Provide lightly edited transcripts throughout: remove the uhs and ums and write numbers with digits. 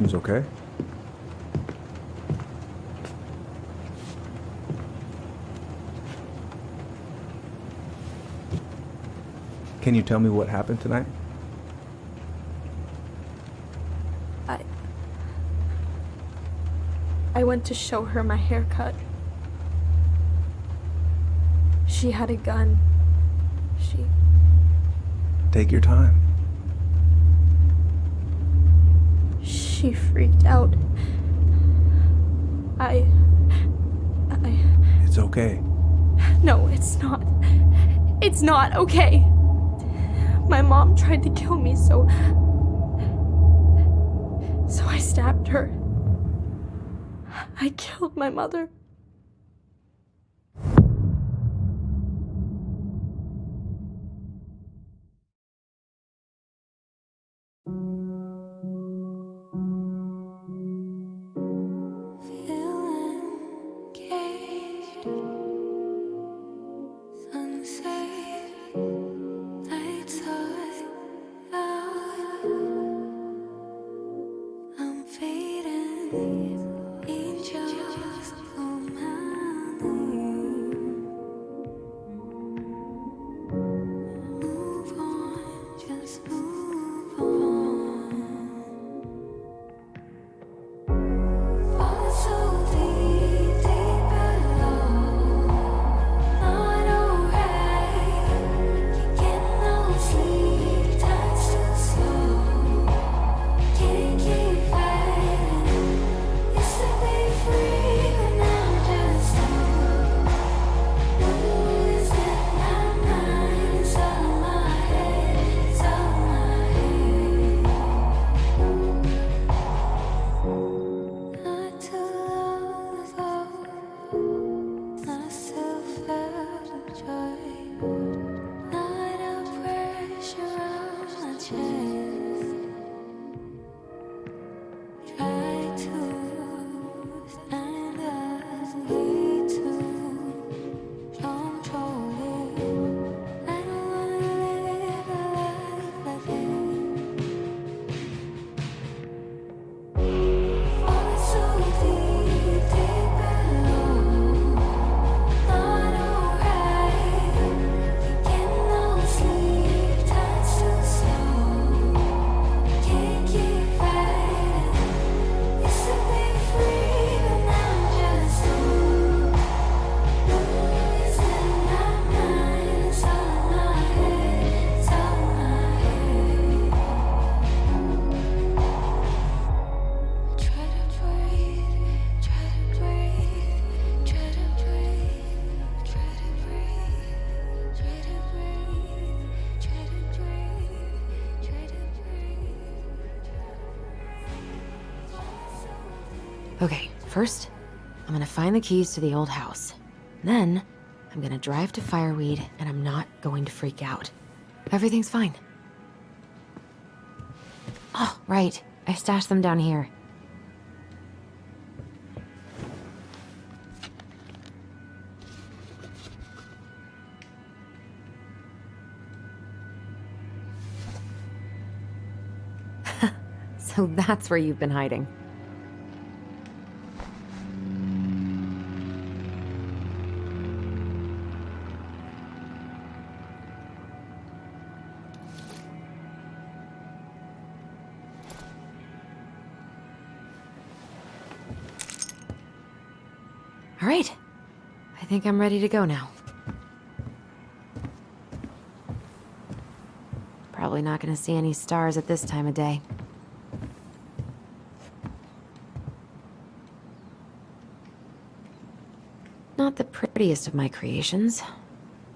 questions, okay? Can you tell me what happened tonight? I went to show her my haircut. She had a gun. Take your time. She freaked out. It's okay. No, it's not. It's not okay. My mom tried to kill me, so I stabbed her. I killed my mother. Okay, first, I'm gonna find the keys to the old house. Then, I'm gonna drive to Fireweed, and I'm not going to freak out. Everything's fine. Oh, right. I stashed them down here. So that's where you've been hiding. All right. I think I'm ready to go now. Probably not gonna see any stars at this time of day. Not the prettiest of my creations,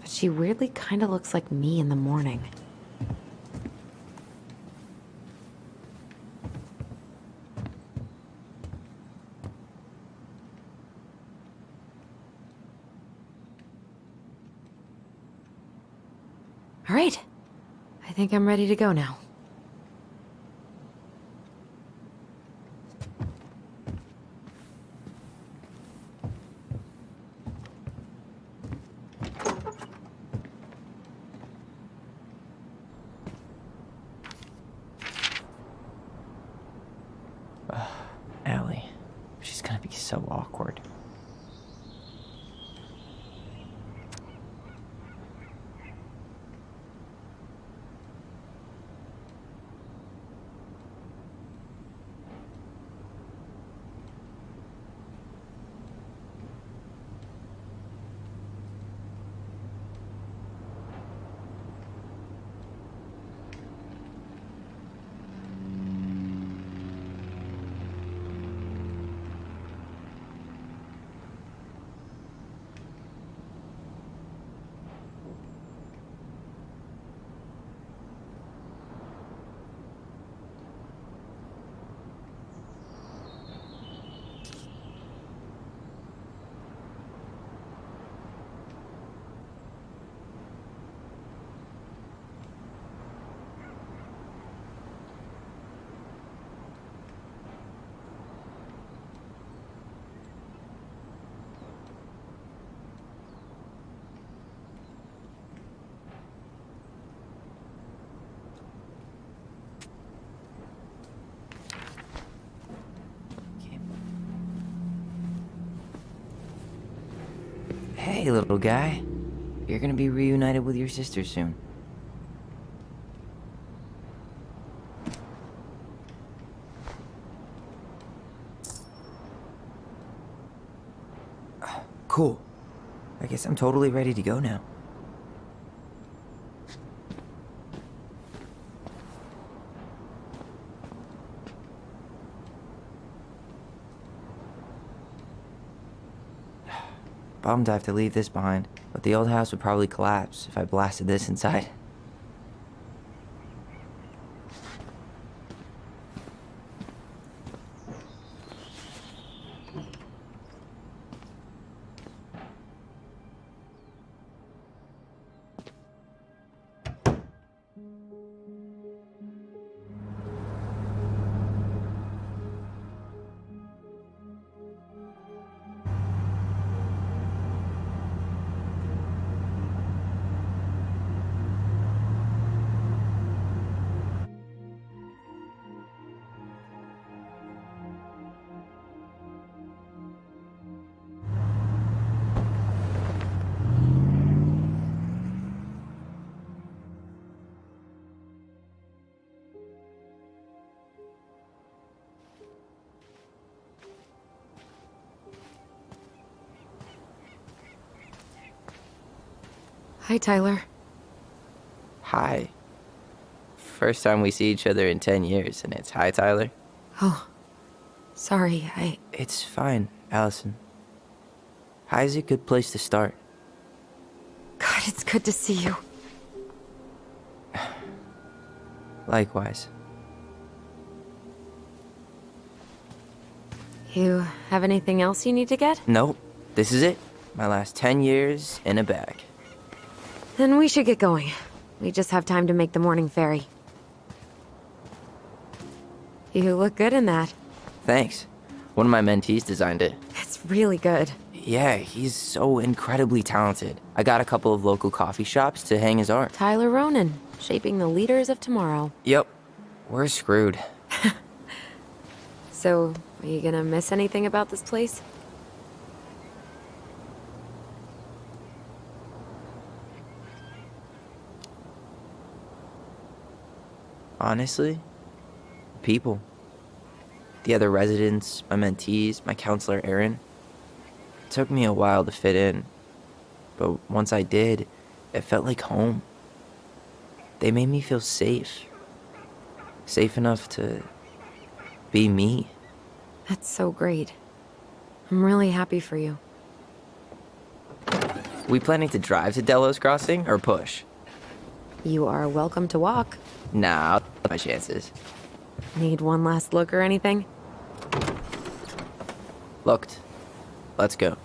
but she weirdly kinda looks like me in the morning. All right. I think I'm ready to go now. so awkward. Hey, little guy. You're gonna be reunited with your sister soon. Cool. I guess I'm totally ready to go now. Bummed I have to leave this behind, but the old house would probably collapse if I blasted this inside. Hi, Tyler. Hi. First time we see each other in 10 years, and it's hi, Tyler. Oh, sorry, It's fine, Allison. Hi's a good place to start. God, it's good to see you. Likewise. You have anything else you need to get? Nope. This is it. My last 10 years in a bag. Then we should get going. We just have time to make the morning ferry. You look good in that. Thanks. One of my mentees designed it. It's really good. Yeah, he's so incredibly talented. I got a couple of local coffee shops to hang his art. Tyler Ronan, shaping the leaders of tomorrow. Yep. We're screwed. So, are you gonna miss anything about this place? Honestly, people. The other residents, my mentees, my counselor Aaron. It took me a while to fit in, but once I did, it felt like home. They made me feel safe. Safe enough to be me. That's so great. I'm really happy for you. We planning to drive to Delos Crossing or push? You are welcome to walk. Nah, I'll take my chances. Need one last look or anything? Looked. Let's go.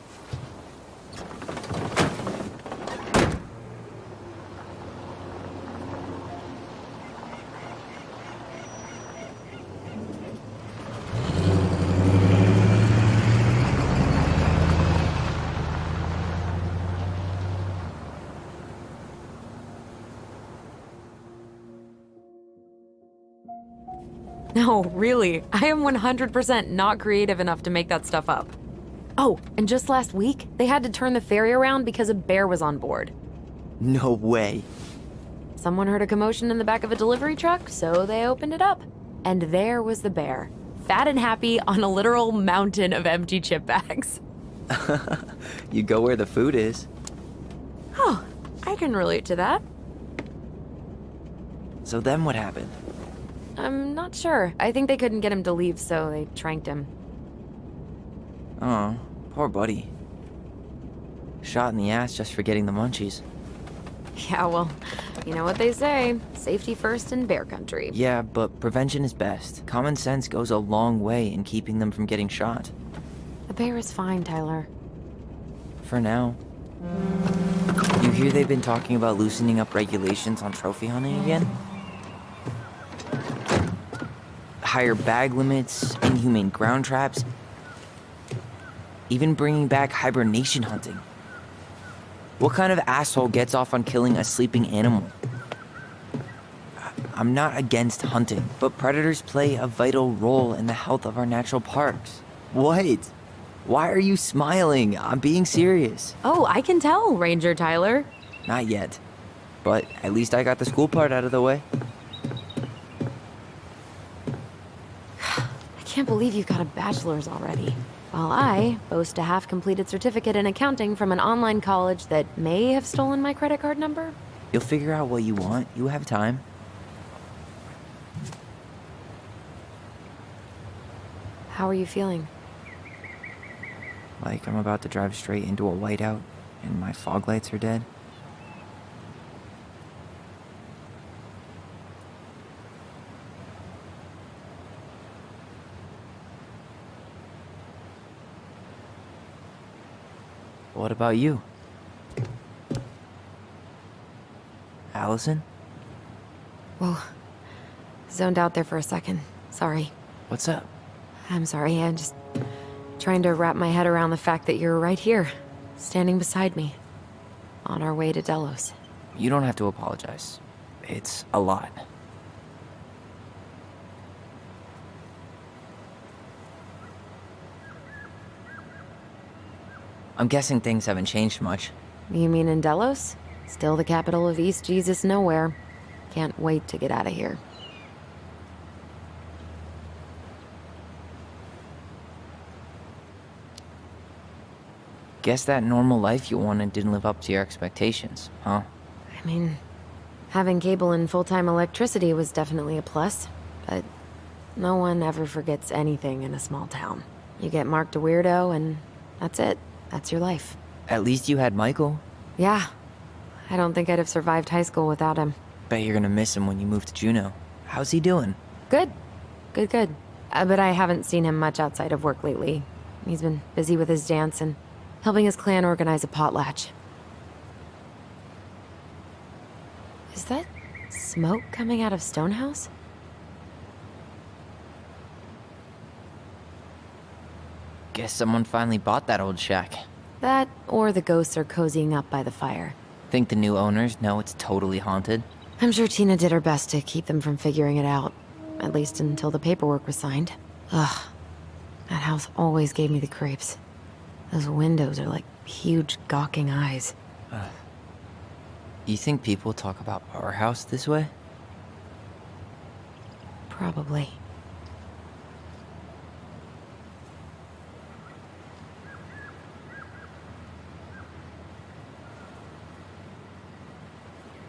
No, really. I am 100% not creative enough to make that stuff up. Oh, and just last week, they had to turn the ferry around because a bear was on board. No way. Someone heard a commotion in the back of a delivery truck, so they opened it up. And there was the bear, fat and happy on a literal mountain of empty chip bags. You go where the food is. Oh, I can relate to that. So then what happened? I'm not sure. I think they couldn't get him to leave, so they tranked him. Oh, poor buddy. Shot in the ass just for getting the munchies. Yeah, well, you know what they say. Safety first in bear country. Yeah, but prevention is best. Common sense goes a long way in keeping them from getting shot. The bear is fine, Tyler. For now. You hear they've been talking about loosening up regulations on trophy hunting again? Higher bag limits, inhumane ground traps, even bringing back hibernation hunting. What kind of asshole gets off on killing a sleeping animal? I'm not against hunting, but predators play a vital role in the health of our natural parks. What? Why are you smiling? I'm being serious. Oh, I can tell, Ranger Tyler. Not yet. But at least I got the school part out of the way. I can't believe you've got a bachelor's already. While I boast a half-completed certificate in accounting from an online college that may have stolen my credit card number. You'll figure out what you want. You have time. How are you feeling? Like I'm about to drive straight into a whiteout and my fog lights are dead. What about you? Allison? Whoa. Zoned out there for a second. Sorry. What's up? I'm sorry, I'm just trying to wrap my head around the fact that you're right here, standing beside me, on our way to Delos. You don't have to apologize. It's a lot. I'm guessing things haven't changed much. You mean in Delos? Still the capital of East Jesus Nowhere. Can't wait to get out of here. Guess that normal life you wanted didn't live up to your expectations, huh? I mean, having cable and full-time electricity was definitely a plus, but no one ever forgets anything in a small town. You get marked a weirdo and that's it. That's your life. At least you had Michael. Yeah. I don't think I'd have survived high school without him. Bet you're gonna miss him when you move to Juneau. How's he doing? Good. Good. But I haven't seen him much outside of work lately. He's been busy with his dance and helping his clan organize a potlatch. Is that smoke coming out of Stonehouse? Guess someone finally bought that old shack. That, or the ghosts are cozying up by the fire. Think the new owners know it's totally haunted? I'm sure Tina did her best to keep them from figuring it out. At least until the paperwork was signed. Ugh. That house always gave me the creeps. Those windows are like huge gawking eyes. You think people talk about our house this way? Probably.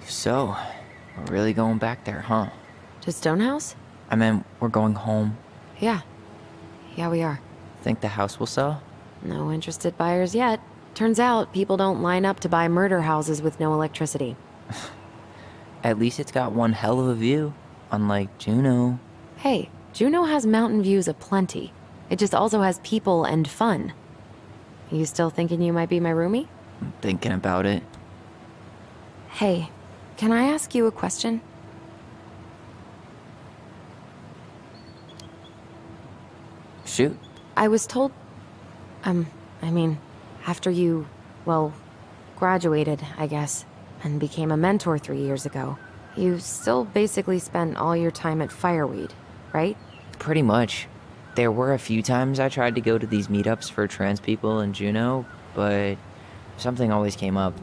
So, we're really going back there, huh? To Stonehouse? I mean, we're going home. Yeah. Yeah, we are. Think the house will sell? No interested buyers yet. Turns out people don't line up to buy murder houses with no electricity. At least it's got one hell of a view, unlike Juneau. Hey, Juneau has mountain views aplenty. It just also has people and fun. You still thinking you might be my roomie? I'm thinking about it. Hey, can I ask you a question? Shoot. I was told... after you, well, graduated, I guess, and became a mentor 3 years ago, you still basically spent all your time at Fireweed, right? Pretty much. There were a few times I tried to go to these meetups for trans people in Juneau, but something always came up.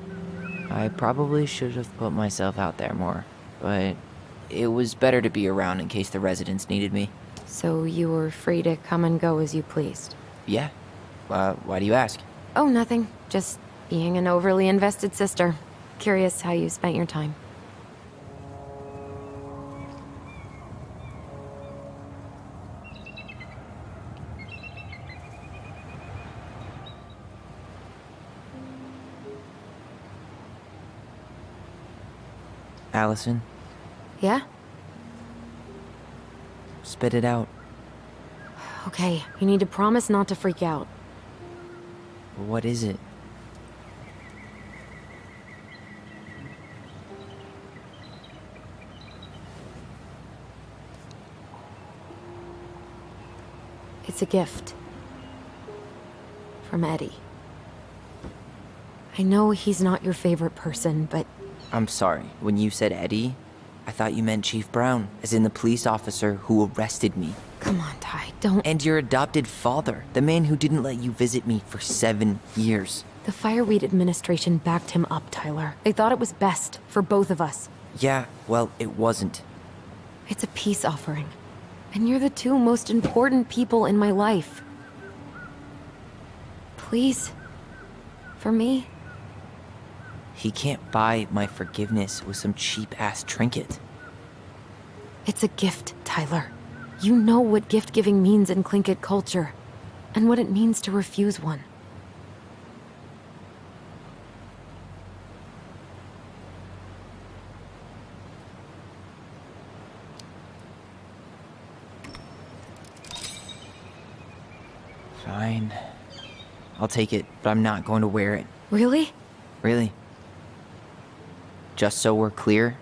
I probably should have put myself out there more, but it was better to be around in case the residents needed me. So you were free to come and go as you pleased? Yeah. Why do you ask? Oh, nothing. Just being an overly invested sister. Curious how you spent your time. Allison, Yeah? spit it out. Okay, you need to promise not to freak out. What is it? It's a gift. From Eddie. I know he's not your favorite person, but I'm sorry. When you said Eddie, I thought you meant Chief Brown, as in the police officer who arrested me. come on, Ty, don't. And your adopted father, the man who didn't let you visit me for 7 years. The Fireweed administration backed him up, Tyler. They thought it was best for both of us. Yeah, well, it wasn't. It's a peace offering. And you're the two most important people in my life. Please. For me. He can't buy my forgiveness with some cheap-ass trinket. It's a gift, Tyler. You know what gift-giving means in Tlingit culture. And what it means to refuse one. Fine. I'll take it, but I'm not going to wear it. Really? Really. Just so we're clear,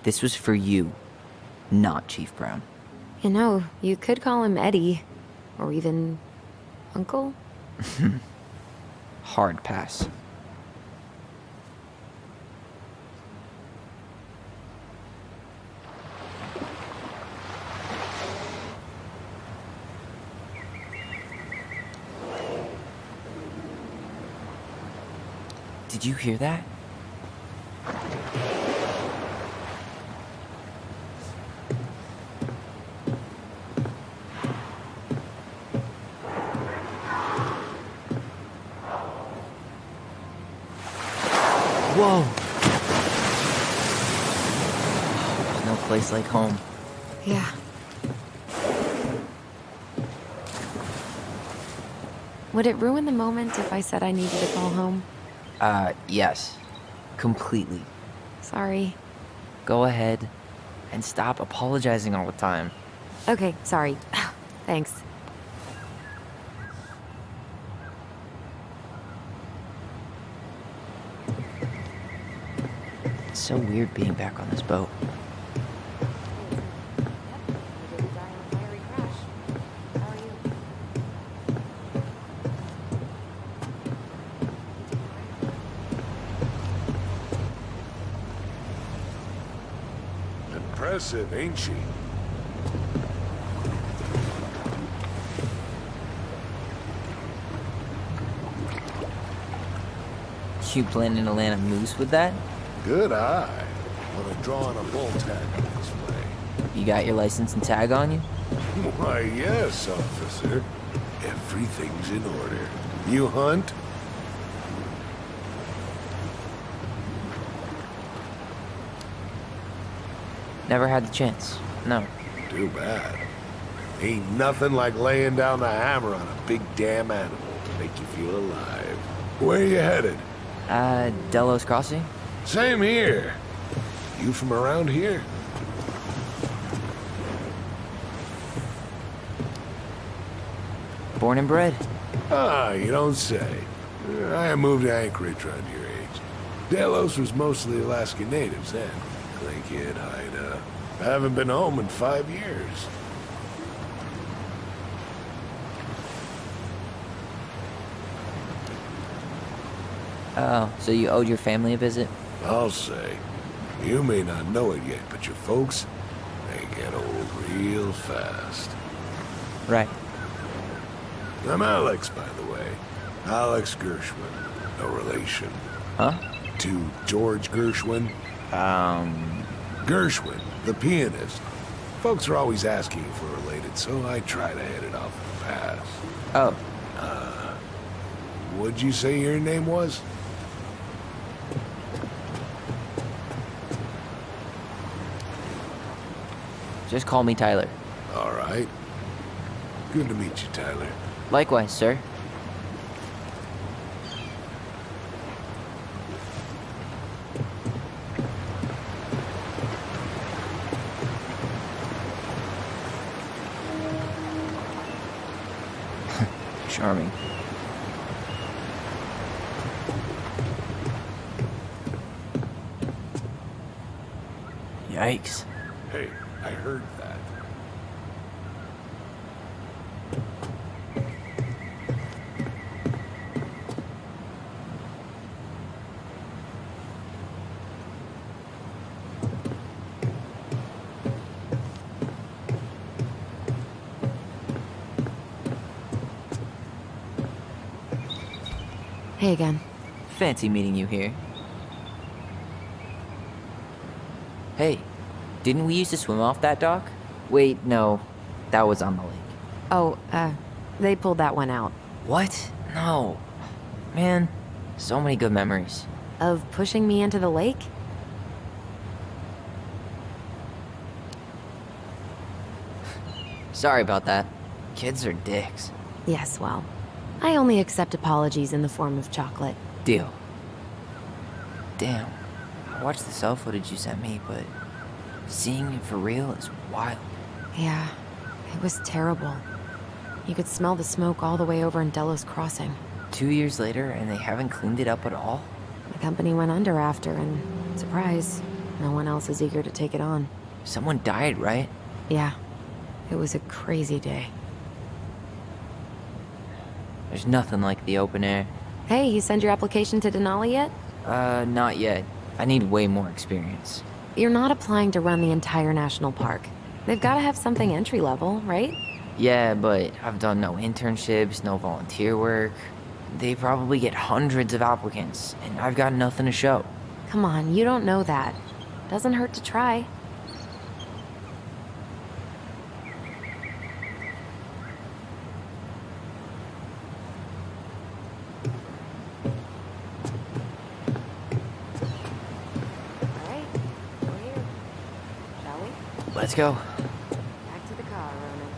this was for you, not Chief Brown. You know, you could call him Eddie. Or even... Uncle? Hard pass. Did you hear that? Whoa! There's no place like home. Yeah. Would it ruin the moment if I said I needed to call home? Yes. Completely. Sorry. Go ahead and stop apologizing all the time. Okay, sorry. Thanks. It's so weird being back on this boat. Impressive, ain't she? You planning to land a moose with that? Good eye. Want to draw on a bull tag this way. You got your license and tag on you? Why, yes, officer. Everything's in order. You hunt? Never had the chance. No. Too bad. Ain't nothing like laying down the hammer on a big damn animal to make you feel alive. Where you headed? Delos Crossing? Same here. You from around here? Born and bred. Ah, you don't say. I moved to Anchorage around your age. Delos was mostly Alaska natives then. Tlingit, Haida. I haven't been home in 5 years. Oh, so you owed your family a visit? I'll say. You may not know it yet, but your folks, they get old real fast. Right. I'm Alex, by the way. Alex Gershwin. No relation. Huh? To George Gershwin. Gershwin, the pianist. Folks are always asking if we're related, so I try to hit it off in the past. Oh, What'd you say your name was? just call me Tyler. All right. Good to meet you, Tyler. Likewise, sir. Charming. Yikes. Hey, I heard that. Hey again. Fancy meeting you here. Hey, didn't we used to swim off that dock? Wait, no. That was on the lake. Oh, they pulled that one out. What? No. Man, so many good memories. Of pushing me into the lake? Sorry about that. Kids are dicks. Yes, well, I only accept apologies in the form of chocolate. Deal. Damn. I watched the cell footage you sent me, but seeing it for real is wild. Yeah, it was terrible. You could smell the smoke all the way over in Delos Crossing. 2 years later, and they haven't cleaned it up at all? The company went under after, and surprise, no one else is eager to take it on. Someone died, right? Yeah, it was a crazy day. There's nothing like the open air. Hey, you send your application to Denali yet? Not yet. I need way more experience. You're not applying to run the entire national park. They've got to have something entry level, right? Yeah, but I've done no internships, no volunteer work. They probably get hundreds of applicants, and I've got nothing to show. Come on, you don't know that. Doesn't hurt to try. All right, we're here. Shall we? Let's go. Back to the car, Ronan.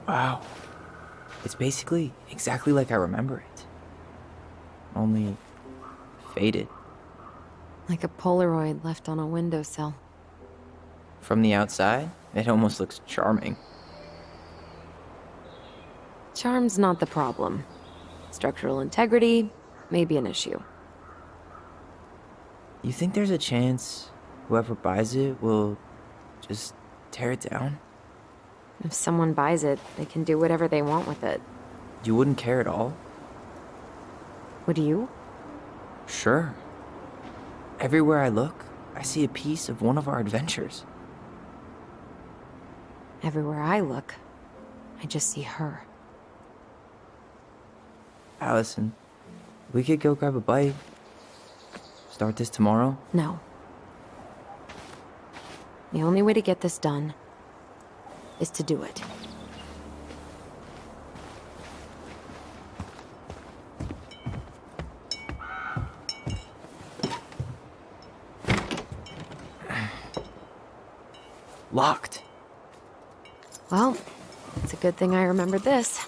Wow. It's basically exactly like I remember it. Only faded. Like a Polaroid left on a windowsill. From the outside, it almost looks charming. Charm's not the problem. Structural integrity may be an issue. You think there's a chance whoever buys it will just tear it down? If someone buys it, they can do whatever they want with it. You wouldn't care at all? Would you? Sure. Everywhere I look, I see a piece of one of our adventures. Everywhere I look, I just see her. Allison, we could go grab a bite. Start this tomorrow? No. The only way to get this done is to do it. Locked. Well, it's a good thing I remembered this.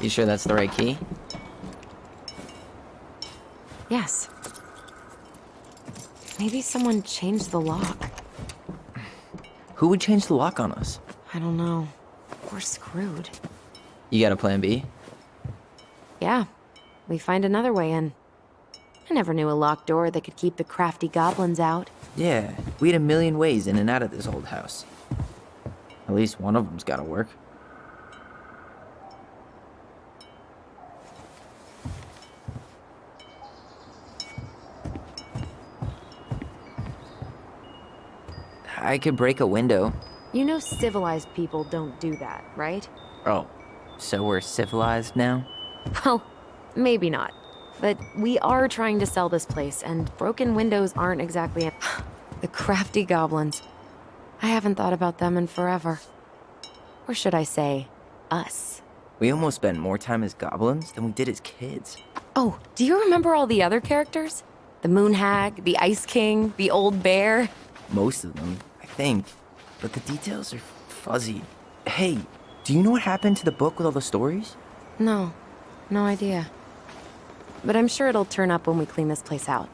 You sure that's the right key? Yes. Maybe someone changed the lock. Who would change the lock on us? I don't know. We're screwed. You got a plan B? Yeah, we find another way in. I never knew a locked door that could keep the crafty goblins out. Yeah, we had a million ways in and out of this old house. At least one of them's gotta work. I could break a window. You know civilized people don't do that, right? Oh, so we're civilized now? Well, maybe not. But we are trying to sell this place, and broken windows aren't exactly the crafty goblins. I haven't thought about them in forever. Or should I say, us. We almost spent more time as goblins than we did as kids. Oh, do you remember all the other characters? The Moon Hag, the Ice King, the Old Bear? Most of them, I think. But the details are fuzzy. Hey, do you know what happened to the book with all the stories? No, no idea. But I'm sure it'll turn up when we clean this place out.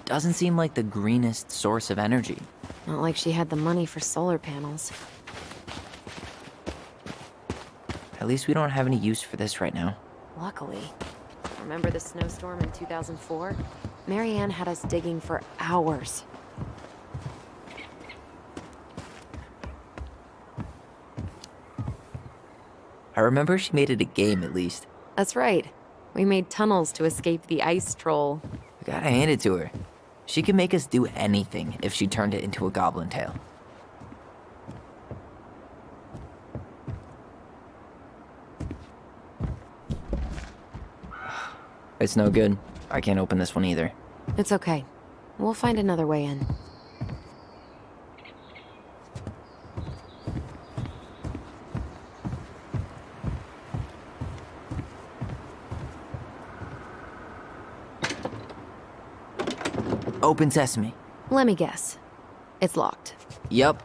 Doesn't seem like the greenest source of energy. Not like she had the money for solar panels. At least we don't have any use for this right now. Luckily. Remember the snowstorm in 2004? Marianne had us digging for hours. I remember she made it a game at least. That's right. We made tunnels to escape the ice troll. I gotta hand it to her. She could make us do anything if she turned it into a goblin tale. It's no good. I can't open this one either. It's okay. We'll find another way in. Open sesame. Let me guess. It's locked. Yup.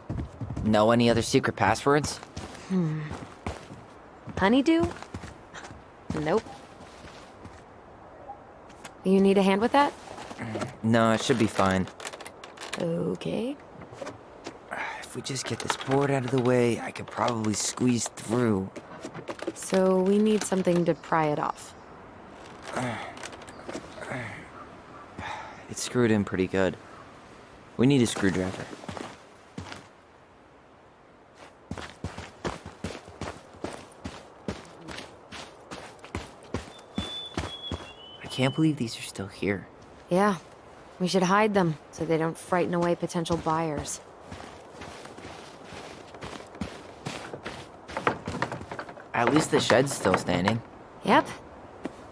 Know any other secret passwords? Honeydew? Nope. You need a hand with that? No, it should be fine. Okay. If we just get this board out of the way, I could probably squeeze through. So we need something to pry it off. It's screwed in pretty good. We need a screwdriver. I can't believe these are still here. Yeah. We should hide them so they don't frighten away potential buyers. At least the shed's still standing. Yep.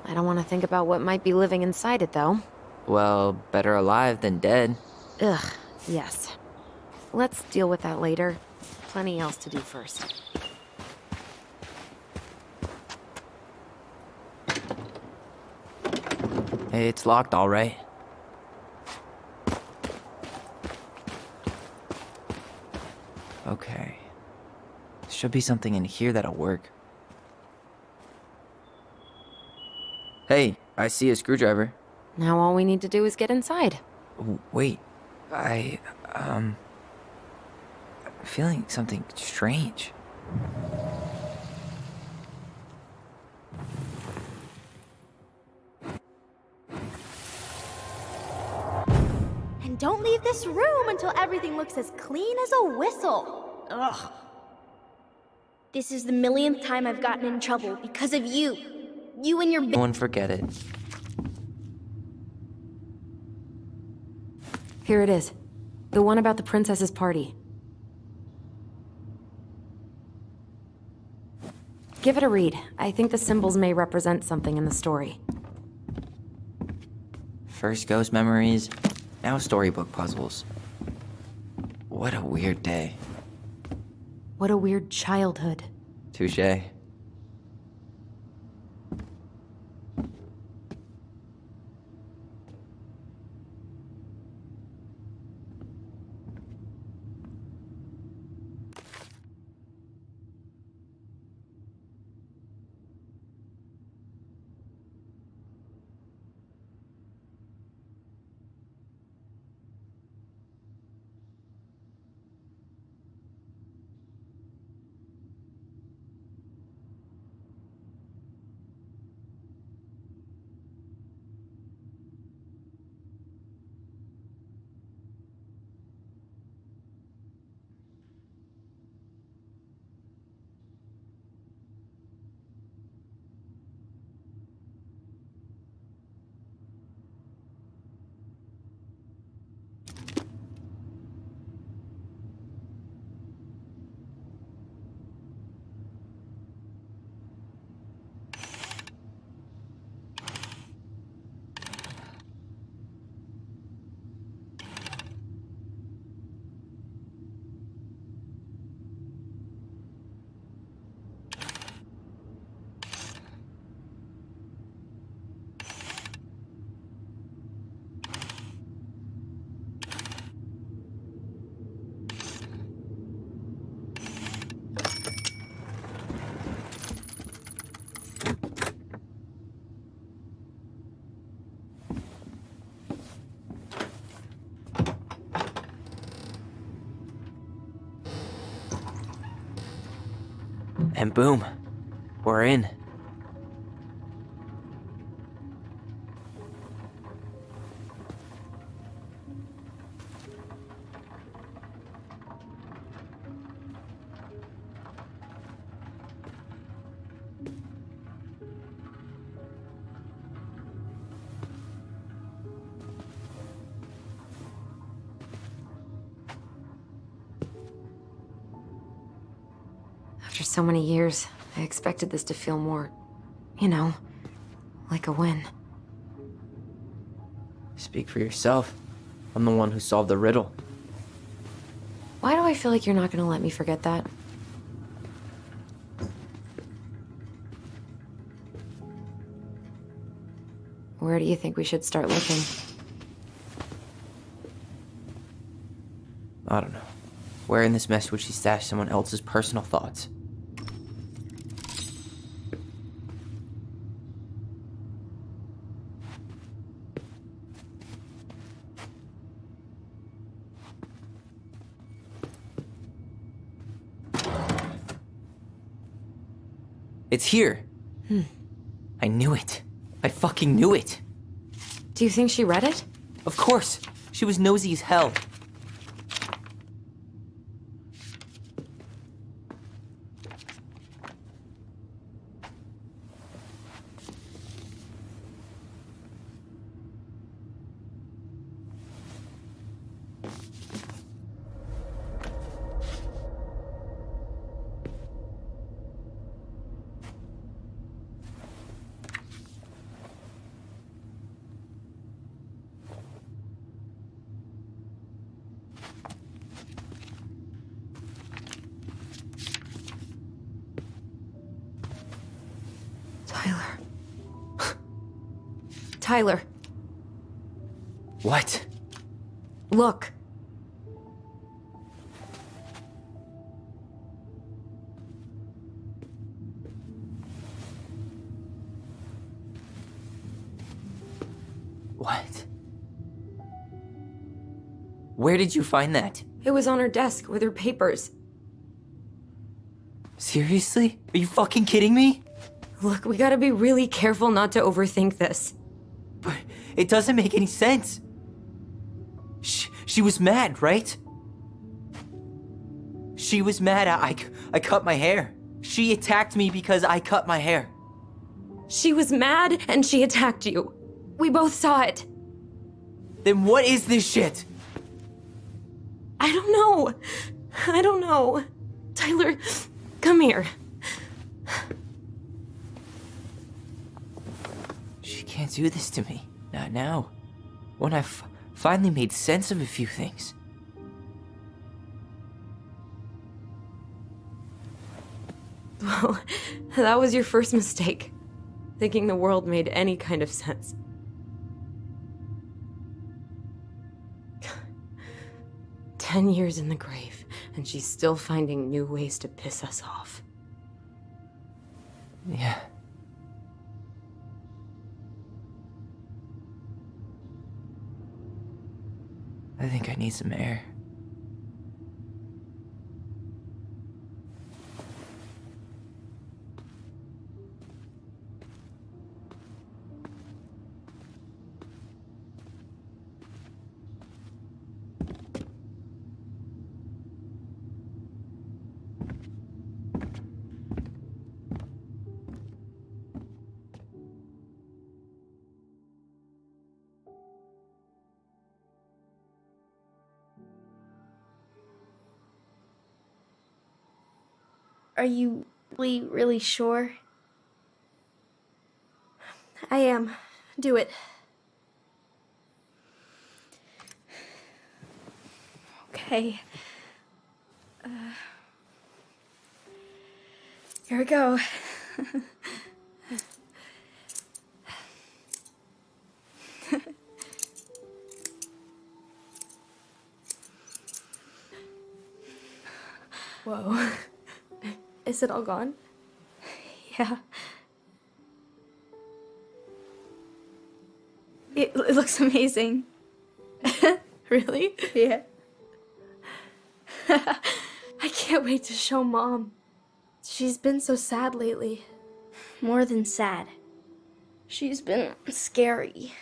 I don't want to think about what might be living inside it, though. Well, better alive than dead. Ugh, yes. Let's deal with that later. Plenty else to do first. It's locked, all right. Okay. Should be something in here that'll work. Hey, I see a screwdriver. Now all we need to do is get inside. Wait, I'm feeling something strange. And don't leave this room until everything looks as clean as a whistle. Ugh. This is the millionth time I've gotten in trouble because of you. You and your No one forget it. Here it is. The one about the princess's party. Give it a read. I think the symbols may represent something in the story. First ghost memories, now storybook puzzles. What a weird day. What a weird childhood. Touché. And boom, we're in. After so many years, I expected this to feel more, you know, like a win. Speak for yourself. I'm the one who solved the riddle. Why do I feel like you're not gonna let me forget that? Where do you think we should start looking? I don't know. Where in this mess would she stash someone else's personal thoughts? It's here. I knew it. I fucking knew it. Do you think she read it? Of course. She was nosy as hell. Tyler, What? look. What? Where did you find that? It was on her desk with her papers. Seriously? Are you fucking kidding me? Look, we gotta be really careful not to overthink this. But it doesn't make any sense. She was mad, right? She was mad I cut my hair. She attacked me because I cut my hair. She was mad and she attacked you. We both saw it. Then what is this shit? I don't know. I don't know. Tyler, come here. She can't do this to me. Not now. When I've finally made sense of a few things. Well, that was your first mistake. Thinking the world made any kind of sense. "10 years in the grave, and she's still finding new ways to piss us off." Yeah. I think I need some air. Are you really, really sure? I am. Do it. Okay. Here we go. Whoa. Is it all gone? Yeah. It looks amazing. Really? Yeah. I can't wait to show Mom. She's been so sad lately. More than sad. She's been scary.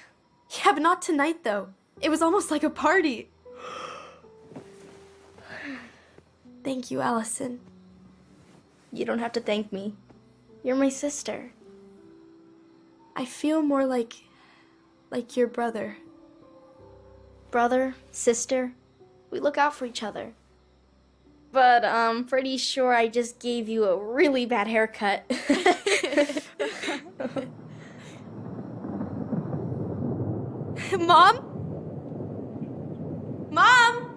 Yeah, but not tonight, though. It was almost like a party. Thank you, Allison. You don't have to thank me. You're my sister. I feel more like your brother. Brother, sister, we look out for each other. But I'm pretty sure I just gave you a really bad haircut. Mom? Mom?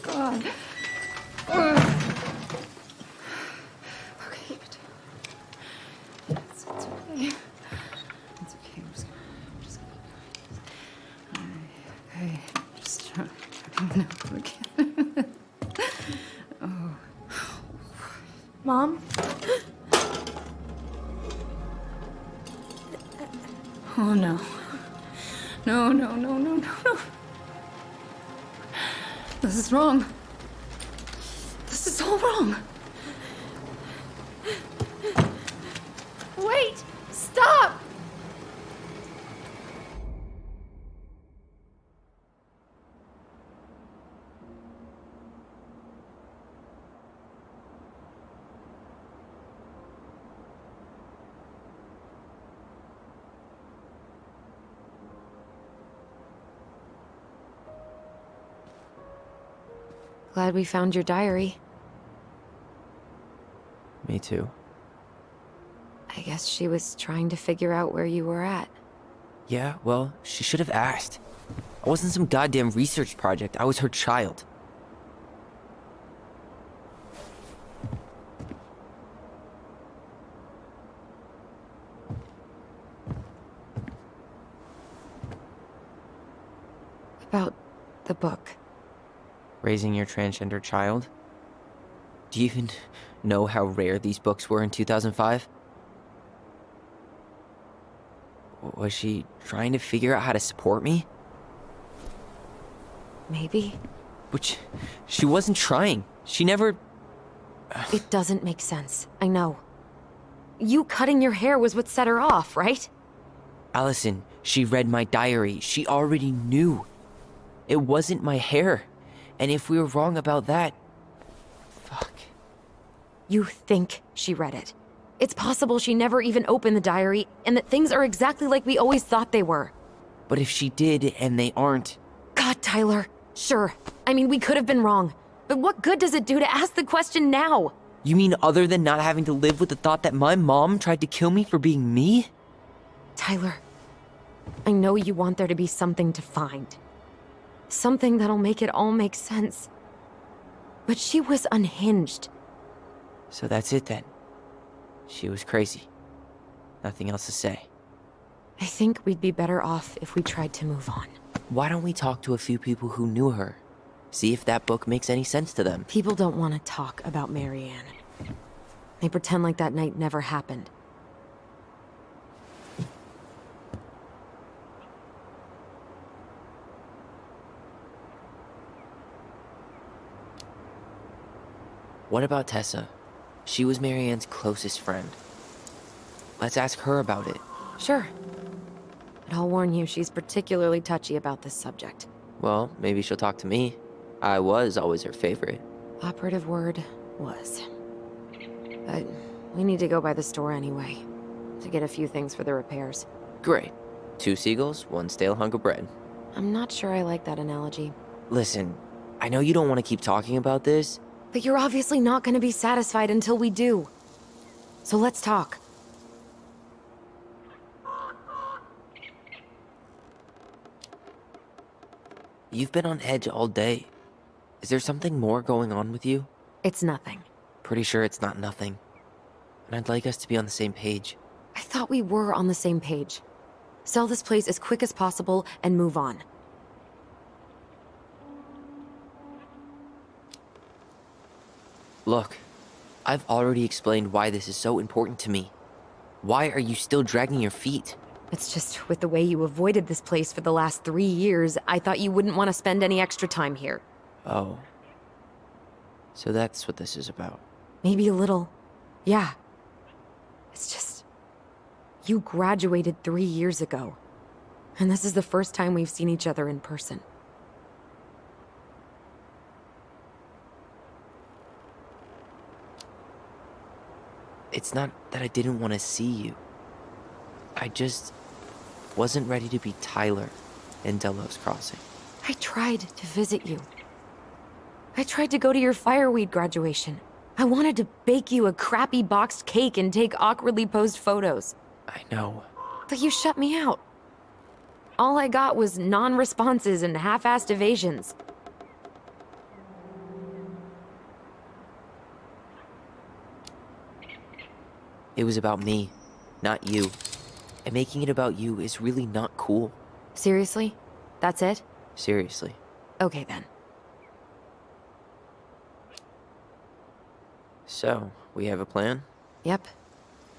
God. Okay. It's okay. It's okay. I'm just gonna. Okay. Just no. Okay. Oh. Mom? Oh no. No, no, no, no, no, no. This is wrong. This is all wrong. Wait! Stop! Glad we found your diary. Me too. I guess she was trying to figure out where you were at. Yeah, well, she should have asked. I wasn't some goddamn research project. I was her child. About the book. Raising your transgender child? Do you even know how rare these books were in 2005? Was she trying to figure out how to support me? Maybe? Which, she wasn't trying. She never... It doesn't make sense. I know. You cutting your hair was what set her off, right? Allison, she read my diary. She already knew. It wasn't my hair. And if we were wrong about that... Fuck. You think she read it. It's possible she never even opened the diary, and that things are exactly like we always thought they were. But if she did, and they aren't... God, Tyler. Sure. I mean, we could have been wrong. But what good does it do to ask the question now? You mean other than not having to live with the thought that my mom tried to kill me for being me? Tyler, I know you want there to be something to find. Something that'll make it all make sense. But she was unhinged. So that's it then. She was crazy. Nothing else to say. I think we'd be better off if we tried to move on. Why don't we talk to a few people who knew her? See if that book makes any sense to them. People don't want to talk about Marianne. They pretend like that night never happened. What about Tessa? She was Marianne's closest friend. Let's ask her about it. Sure. But I'll warn you, she's particularly touchy about this subject. Well, maybe she'll talk to me. I was always her favorite. Operative word was. But we need to go by the store anyway, to get a few things for the repairs. Great. 2 seagulls, 1 stale hunk of bread. I'm not sure I like that analogy. Listen, I know you don't want to keep talking about this. But you're obviously not going to be satisfied until we do. So let's talk. You've been on edge all day. Is there something more going on with you? It's nothing. Pretty sure it's not nothing. And I'd like us to be on the same page. I thought we were on the same page. Sell this place as quick as possible and move on. Look, I've already explained why this is so important to me. Why are you still dragging your feet? It's just with the way you avoided this place for the last 3 years, I thought you wouldn't want to spend any extra time here. Oh. So that's what this is about. Maybe a little. Yeah. It's just... You graduated 3 years ago. And this is the first time we've seen each other in person. It's not that I didn't want to see you. I just wasn't ready to be Tyler in Delos Crossing. I tried to visit you. I tried to go to your fireweed graduation. I wanted to bake you a crappy boxed cake and take awkwardly posed photos. I know. But you shut me out. All I got was non-responses and half-assed evasions. It was about me, not you. And making it about you is really not cool. Seriously? That's it? Seriously. Okay then. So, we have a plan? Yep.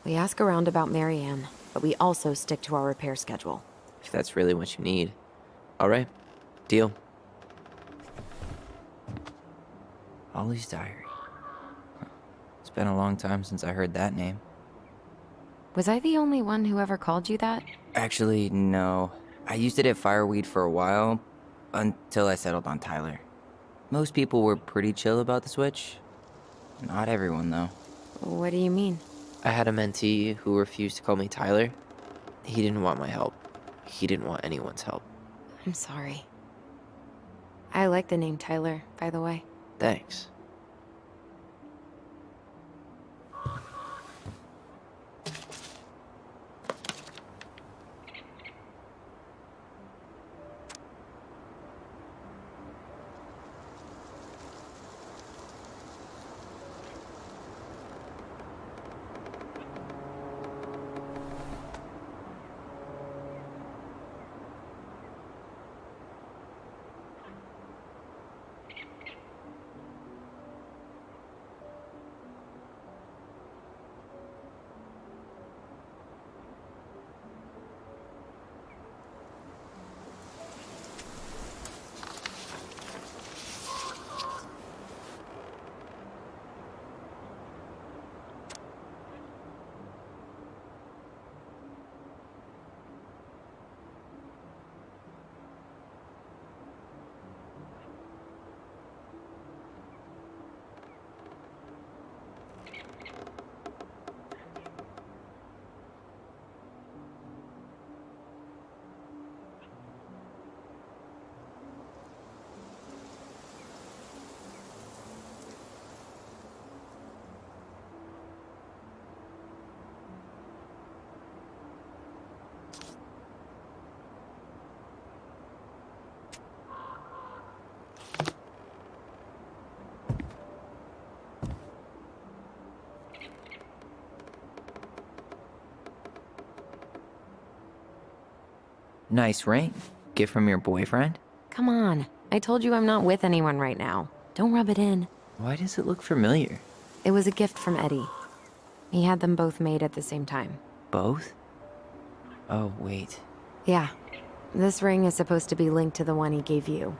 We ask around about Marianne, but we also stick to our repair schedule. If that's really what you need. Alright. Deal. Ollie's Diary. It's been a long time since I heard that name. Was I the only one who ever called you that? Actually, no. I used it at Fireweed for a while, until I settled on Tyler. Most people were pretty chill about the switch. Not everyone, though. What do you mean? I had a mentee who refused to call me Tyler. He didn't want my help. He didn't want anyone's help. I'm sorry. I like the name Tyler, by the way. Thanks. Nice ring. Gift from your boyfriend? Come on. I told you I'm not with anyone right now. Don't rub it in. Why does it look familiar? It was a gift from Eddie. He had them both made at the same time. Both? Oh, wait. Yeah. This ring is supposed to be linked to the one he gave you.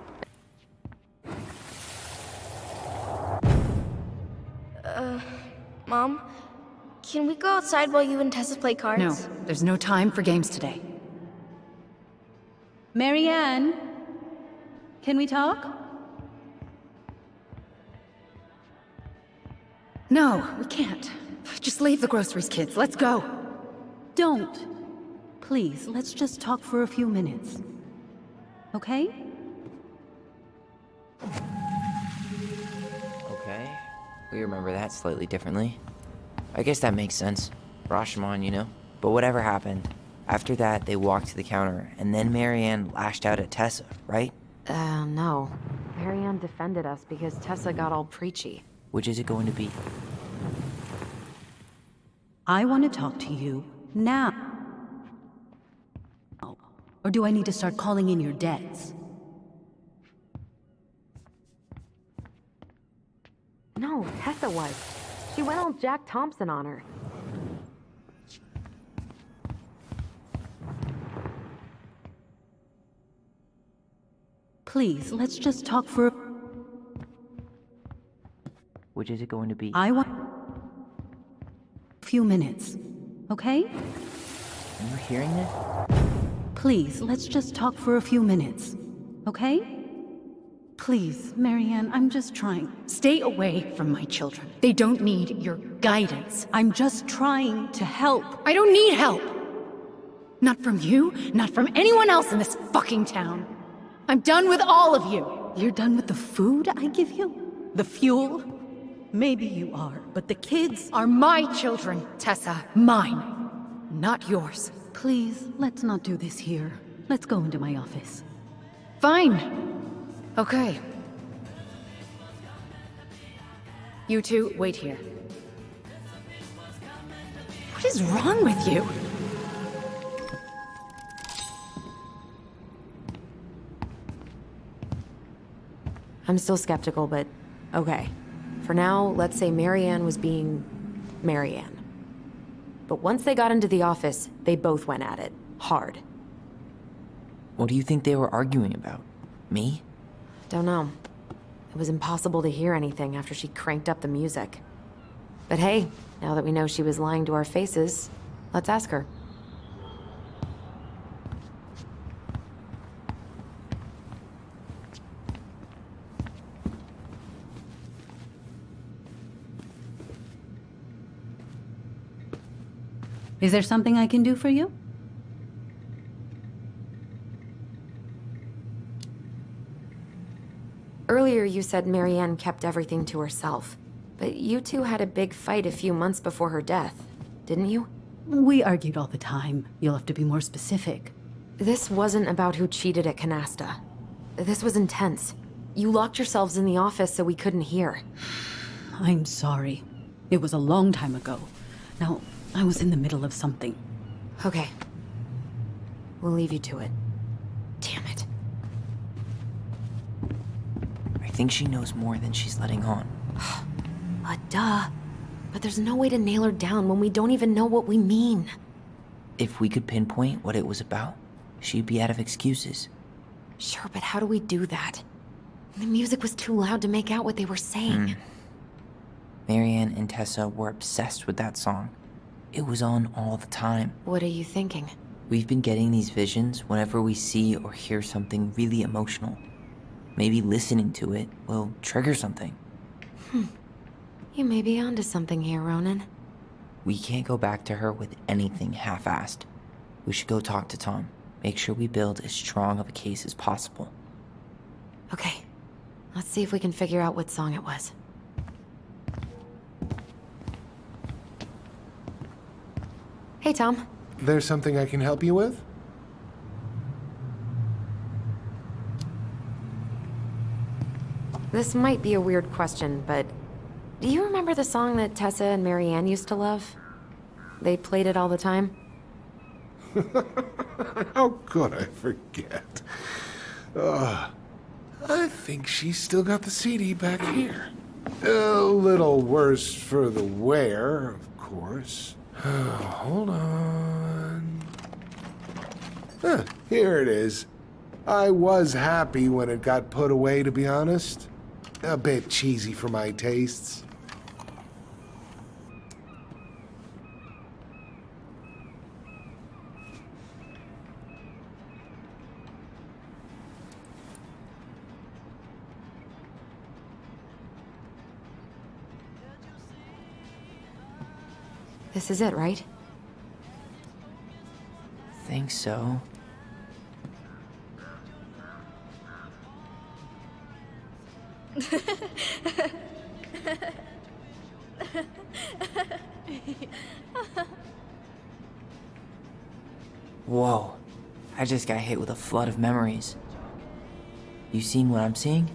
Mom, can we go outside while you and Tessa play cards? No, there's no time for games today. Marianne, can we talk? No, we can't. Just leave the groceries, kids. Let's go. Don't. Please, let's just talk for a few minutes. Okay? Okay. We remember that slightly differently. I guess that makes sense. Rashomon, you know? But whatever happened, after that, they walked to the counter, and then Marianne lashed out at Tessa, right? No. Marianne defended us because Tessa got all preachy. Which is it going to be? I want to talk to you now. Or do I need to start calling in your debts? No, Tessa was. She went all Jack Thompson on her. Please, let's just talk for... Which is it going to be? I want... a few minutes. Okay? Are you hearing this? Please, let's just talk for a few minutes. Okay? Please, Marianne, I'm just trying. Stay away from my children. They don't need your guidance. I'm just trying to help. I don't need help! Not from you, not from anyone else in this fucking town. I'm done with all of you! You're done with the food I give you? The fuel? Maybe you are, but the kids Are my children, Tessa. Mine. Not yours. Please, let's not do this here. Let's go into my office. Fine. Okay. You two, wait here. What is wrong with you? I'm still skeptical, but okay. For now, let's say Marianne was being Marianne. But once they got into the office, they both went at it. Hard. What do you think they were arguing about? Me? Don't know. It was impossible to hear anything after she cranked up the music. But hey, now that we know she was lying to our faces, let's ask her. Is there something I can do for you? Earlier, you said Marianne kept everything to herself. But you two had a big fight a few months before her death, didn't you? We argued all the time. You'll have to be more specific. This wasn't about who cheated at Canasta. This was intense. You locked yourselves in the office so we couldn't hear. I'm sorry. It was a long time ago. Now, I was in the middle of something. Okay. We'll leave you to it. Damn it. I think she knows more than she's letting on. Duh. But there's no way to nail her down when we don't even know what we mean. If we could pinpoint what it was about, she'd be out of excuses. Sure, but how do we do that? The music was too loud to make out what they were saying. Marianne and Tessa were obsessed with that song. It was on all the time. What are you thinking? We've been getting these visions whenever we see or hear something really emotional. Maybe listening to it will trigger something. You may be onto something here, Ronan. We can't go back to her with anything half-assed. We should go talk to Tom. Make sure we build as strong of a case as possible. Okay. Let's see if we can figure out what song it was. Hey, Tom. There's something I can help you with? This might be a weird question, but do you remember the song that Tessa and Marianne used to love? They played it all the time. How could I forget? I think she's still got the CD back here. A little worse for the wear, of course. Hold on. Here it is. I was happy when it got put away, to be honest. A bit cheesy for my tastes. This is it, right? Think so. Whoa. I just got hit with a flood of memories. You seen what I'm seeing?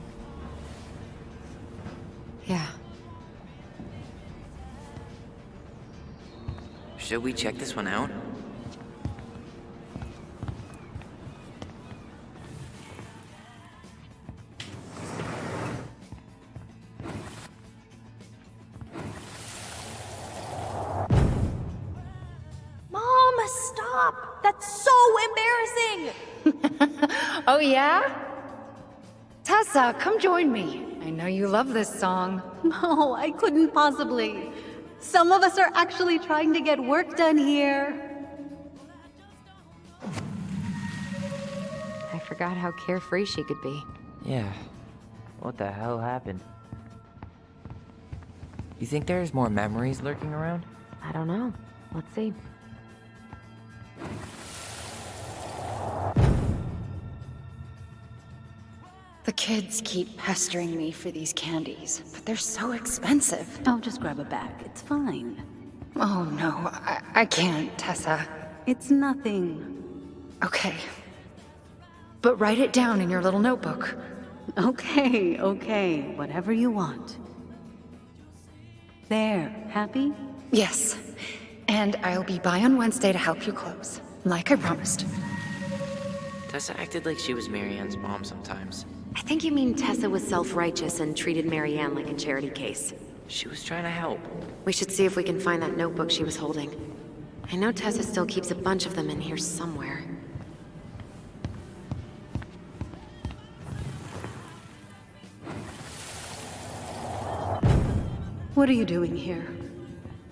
Yeah. Should we check this one out? Mom, stop! That's so embarrassing! Oh, yeah? Tessa, come join me. I know you love this song. No, I couldn't possibly. Some of us are actually trying to get work done here. I forgot how carefree she could be. Yeah. What the hell happened? You think there's more memories lurking around? I don't know. Let's see. The kids keep pestering me for these candies, but they're so expensive. I'll just grab a bag. It's fine. Oh no, I can't, Tessa. It's nothing. Okay. But write it down in your little notebook. Okay, okay. Whatever you want. There. Happy? Yes. And I'll be by on Wednesday to help you close, like I promised. Tessa acted like she was Marianne's mom sometimes. I think you mean Tessa was self-righteous and treated Marianne like a charity case. She was trying to help. We should see if we can find that notebook she was holding. I know Tessa still keeps a bunch of them in here somewhere. What are you doing here?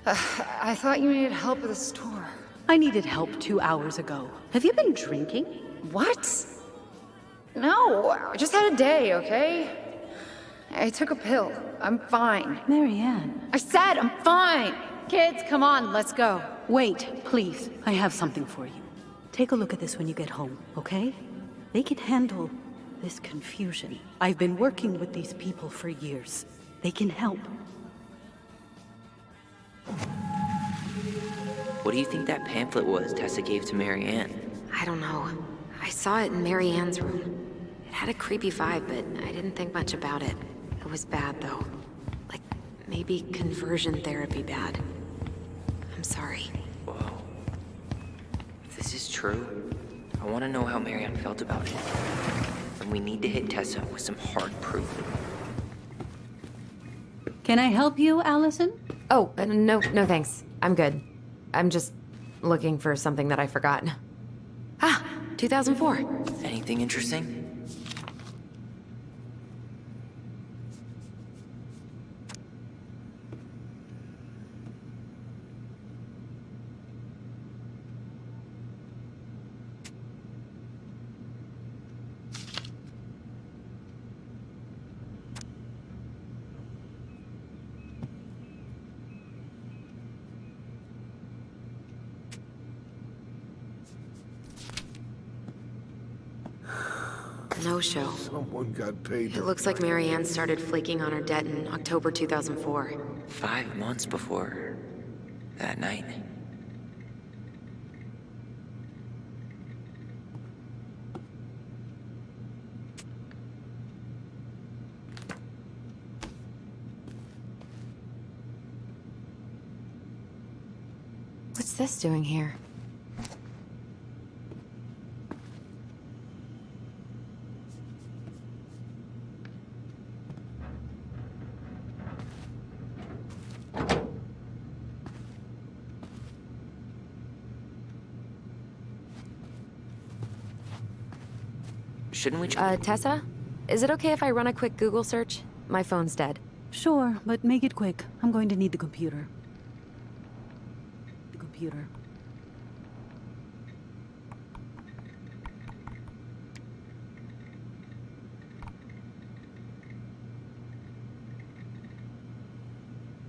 I thought you needed help at the store. I needed help 2 hours ago. Have you been drinking? What? No, I just had a day, okay? I took a pill. I'm fine. Marianne. I said I'm fine! Kids, come on, let's go. Wait, please. I have something for you. Take a look at this when you get home, okay? They can handle this confusion. I've been working with these people for years. They can help. What do you think that pamphlet was Tessa gave to Marianne? I don't know. I saw it in Mary Ann's room. It had a creepy vibe, but I didn't think much about it. It was bad, though. Like, maybe conversion therapy bad. I'm sorry. Whoa. If this is true, I want to know how Marianne felt about it. And we need to hit Tessa with some hard proof. Can I help you, Allison? Oh, no thanks. I'm good. I'm just looking for something that I forgot. Ah, 2004. Anything interesting? No show. Someone got paid. It looks like Mary Ann started flaking on her debt in October 2004. 5 months before that night. What's this doing here? Shouldn't we Tessa? Is it okay if I run a quick Google search? My phone's dead. Sure, but make it quick. I'm going to need the computer. The computer.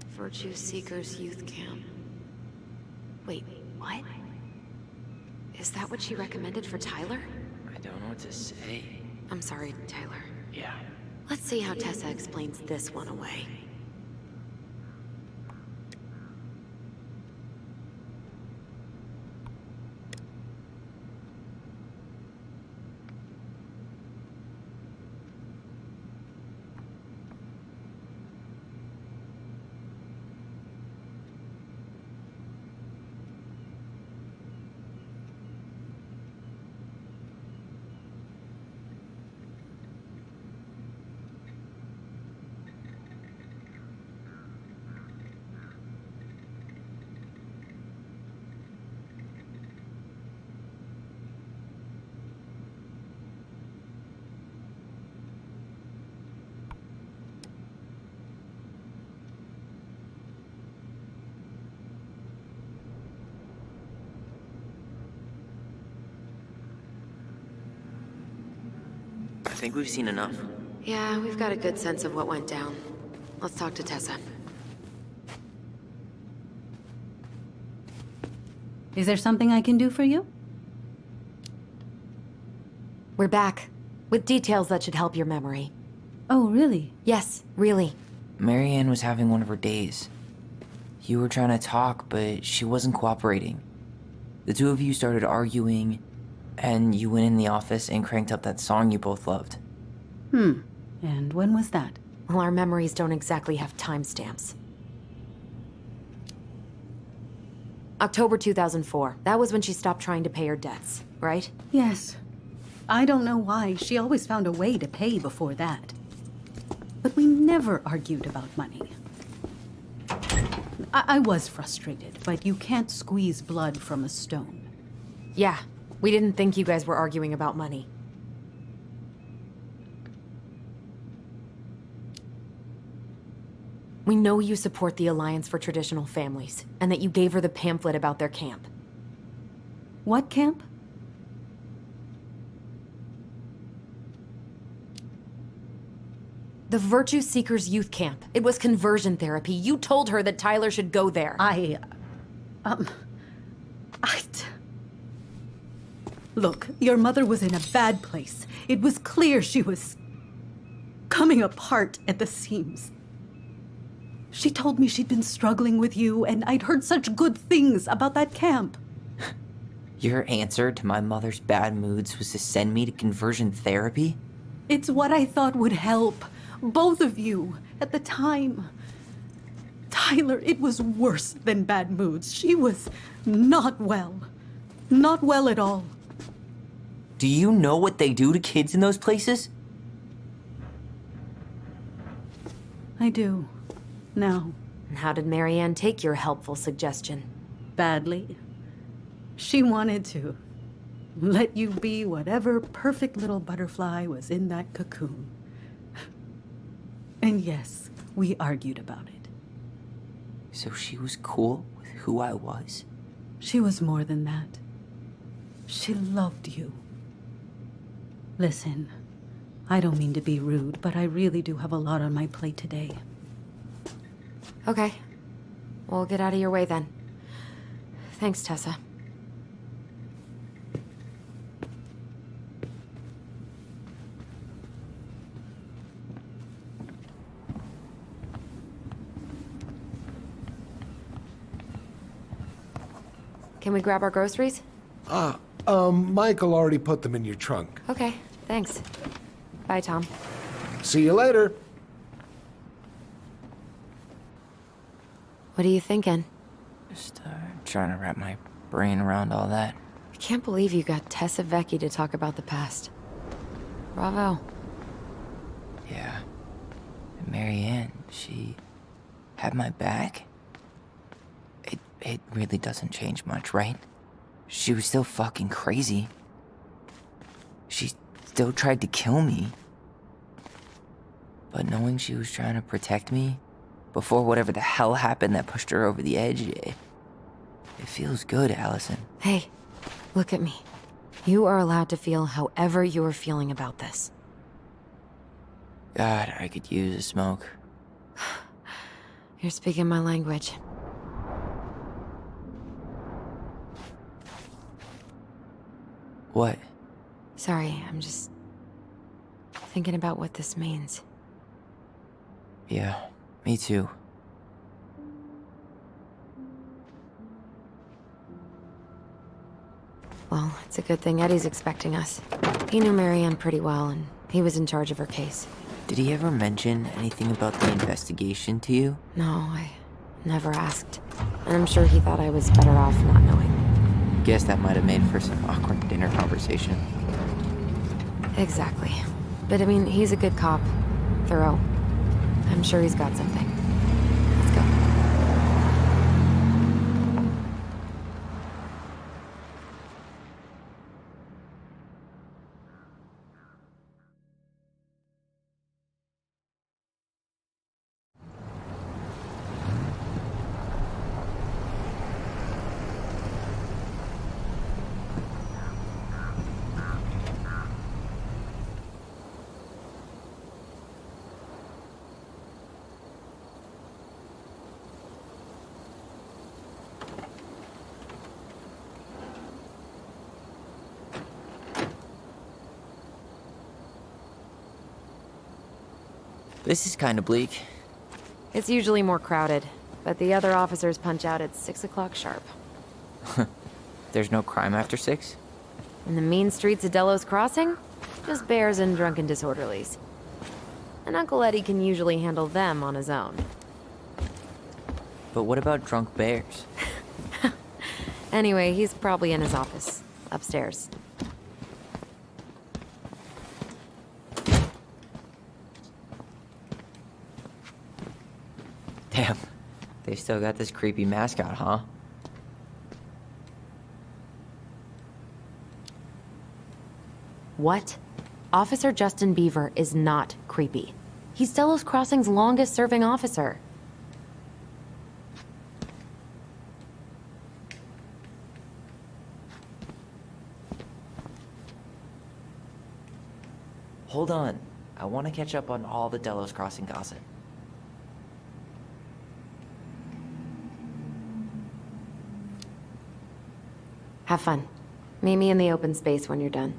Virtue Seekers Youth Camp. Wait, what? Is that what she recommended for Tyler? I don't know what to say. I'm sorry, Tyler. Yeah. Let's see how Tessa explains this one away. I think we've seen enough. Yeah, we've got a good sense of what went down. Let's talk to Tessa. Is there something I can do for you? We're back, with details that should help your memory. Oh, really? Yes, really. Marianne was having one of her days. You were trying to talk, but she wasn't cooperating. The two of you started arguing, and you went in the office and cranked up that song you both loved. And when was that? Well, our memories don't exactly have timestamps. October 2004. That was when she stopped trying to pay her debts, right? Yes. I don't know why. She always found a way to pay before that. But we never argued about money. I was frustrated, but you can't squeeze blood from a stone. Yeah, we didn't think you guys were arguing about money. We know you support the Alliance for Traditional Families, and that you gave her the pamphlet about their camp. What camp? The Virtue Seekers Youth Camp. It was conversion therapy. You told her that Tyler should go there. Look, your mother was in a bad place. It was clear she was coming apart at the seams. She told me she'd been struggling with you, and I'd heard such good things about that camp. Your answer to my mother's bad moods was to send me to conversion therapy? It's what I thought would help both of you at the time. Tyler, it was worse than bad moods. She was not well. Not well at all. Do you know what they do to kids in those places? I do. Now. And how did Marianne take your helpful suggestion? Badly. She wanted to let you be whatever perfect little butterfly was in that cocoon. And yes, we argued about it. So she was cool with who I was? She was more than that. She loved you. Listen, I don't mean to be rude, but I really do have a lot on my plate today. Okay. We'll get out of your way then. Thanks, Tessa. Can we grab our groceries? Michael already put them in your trunk. Okay, thanks. Bye, Tom. See you later. What are you thinking? Just trying to wrap my brain around all that. I can't believe you got Tessa Vecchi to talk about the past. Bravo. Yeah. And Marianne, she had my back. It really doesn't change much, right? She was still fucking crazy. She still tried to kill me. But knowing she was trying to protect me before whatever the hell happened that pushed her over the edge, it feels good, Allison. Hey, look at me. You are allowed to feel however you are feeling about this. God, I could use a smoke. You're speaking my language. What? Sorry, I'm just thinking about what this means. Yeah, me too. Well, it's a good thing Eddie's expecting us. He knew Marianne pretty well, and he was in charge of her case. Did he ever mention anything about the investigation to you? No, I never asked. And I'm sure he thought I was better off not knowing. Guess that might have made for some awkward dinner conversation. Exactly. But I mean, he's a good cop. Thorough. I'm sure he's got something. Let's go. This is kind of bleak. It's usually more crowded, but the other officers punch out at 6 o'clock sharp. There's no crime after 6? In the mean streets of Delos Crossing, just bears and drunken disorderlies. And Uncle Eddie can usually handle them on his own. But what about drunk bears? Anyway, he's probably in his office, upstairs. Damn, they still got this creepy mascot, huh? What? Officer Justin Beaver is not creepy. He's Delos Crossing's longest-serving officer. Hold on. I want to catch up on all the Delos Crossing gossip. Have fun. Meet me in the open space when you're done.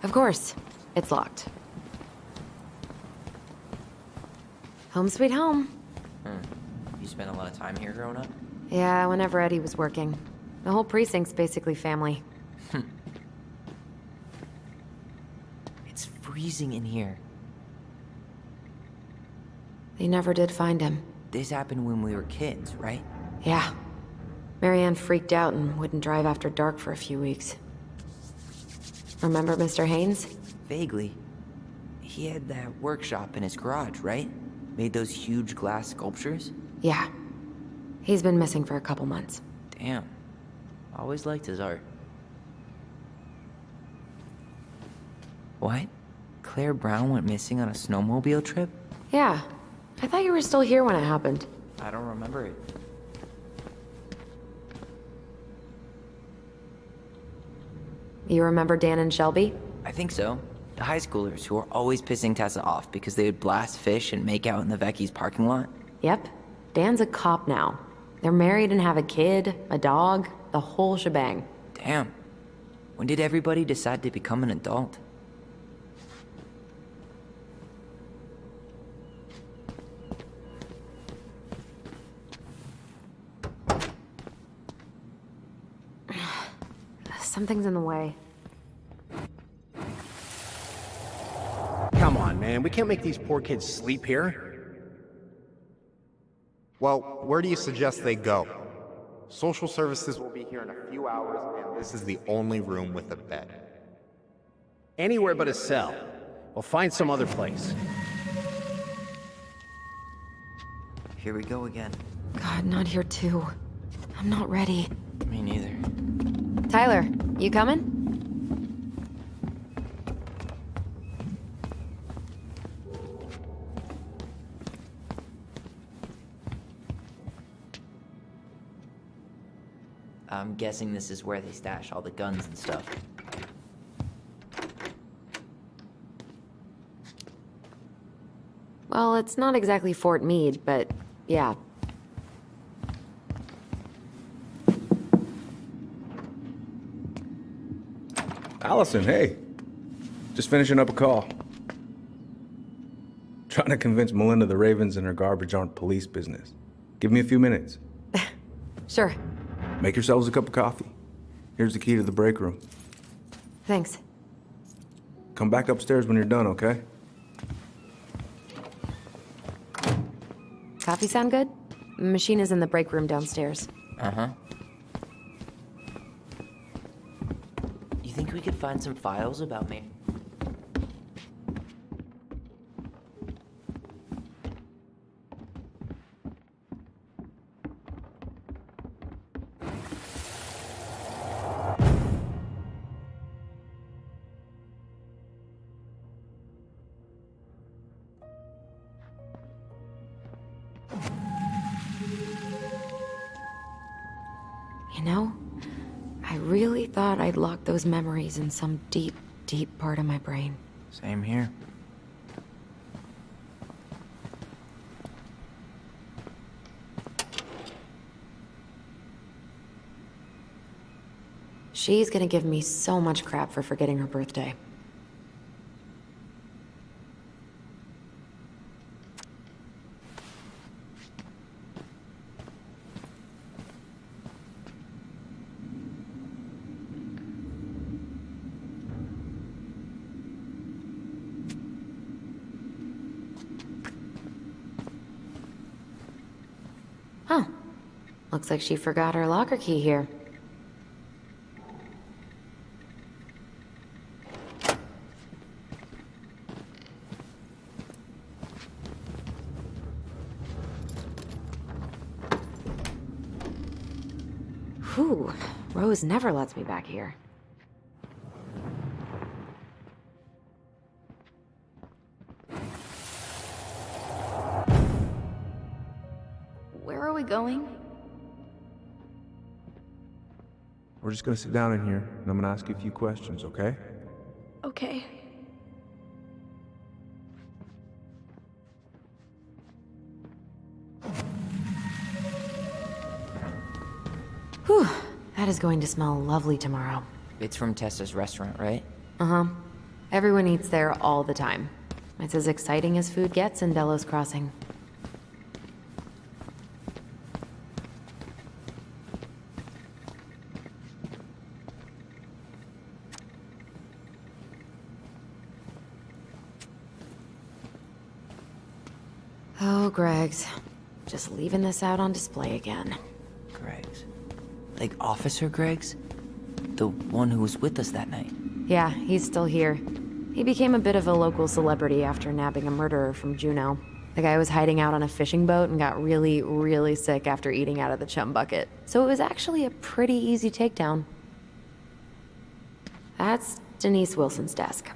Of course. It's locked. Home sweet home. You spent a lot of time here growing up? Yeah, whenever Eddie was working. The whole precinct's basically family. It's freezing in here. They never did find him. This happened when we were kids, right? Yeah. Marianne freaked out and wouldn't drive after dark for a few weeks. Remember Mr. Haynes? Vaguely. He had that workshop in his garage, right? Made those huge glass sculptures? Yeah. He's been missing for a couple months. Damn. Always liked his art. What? Claire Brown went missing on a snowmobile trip? Yeah. I thought you were still here when it happened. I don't remember it. You remember Dan and Shelby? I think so. The high schoolers who were always pissing Tessa off because they would blast fish and make out in the Vecchi's parking lot. Yep. Dan's a cop now. They're married and have a kid, a dog, the whole shebang. Damn. When did everybody decide to become an adult? Something's in the way. Come on, man. We can't make these poor kids sleep here. Well, where do you suggest they go? Social services will be here in a few hours, and this is the only room with a bed. Anywhere but a cell. We'll find some other place. Here we go again. God, not here too. I'm not ready. Me neither. Tyler, you coming? I'm guessing this is where they stash all the guns and stuff. Well, it's not exactly Fort Meade, but yeah. Allison, hey. Just finishing up a call. Trying to convince Melinda the Ravens and her garbage aren't police business. Give me a few minutes. Sure. Make yourselves a cup of coffee. Here's the key to the break room. Thanks. Come back upstairs when you're done, okay? Coffee sound good? Machine is in the break room downstairs. Uh-huh. You think we could find some files about me? You know, I really thought I'd locked those memories in some deep, deep part of my brain. Same here. She's gonna give me so much crap for forgetting her birthday. Huh. Looks like she forgot her locker key here. Whew. Rose never lets me back here. Where are we going? We're just gonna sit down in here, and I'm gonna ask you a few questions, okay? Okay. Whew, that is going to smell lovely tomorrow. It's from Tessa's restaurant, right? Uh-huh. Everyone eats there all the time. It's as exciting as food gets in Delos Crossing. Oh, Greg's. Just leaving this out on display again. Greg's. Like Officer Greg's? The one who was with us that night. Yeah, he's still here. He became a bit of a local celebrity after nabbing a murderer from Juneau. The guy was hiding out on a fishing boat and got really, really sick after eating out of the chum bucket. So it was actually a pretty easy takedown. That's Denise Wilson's desk.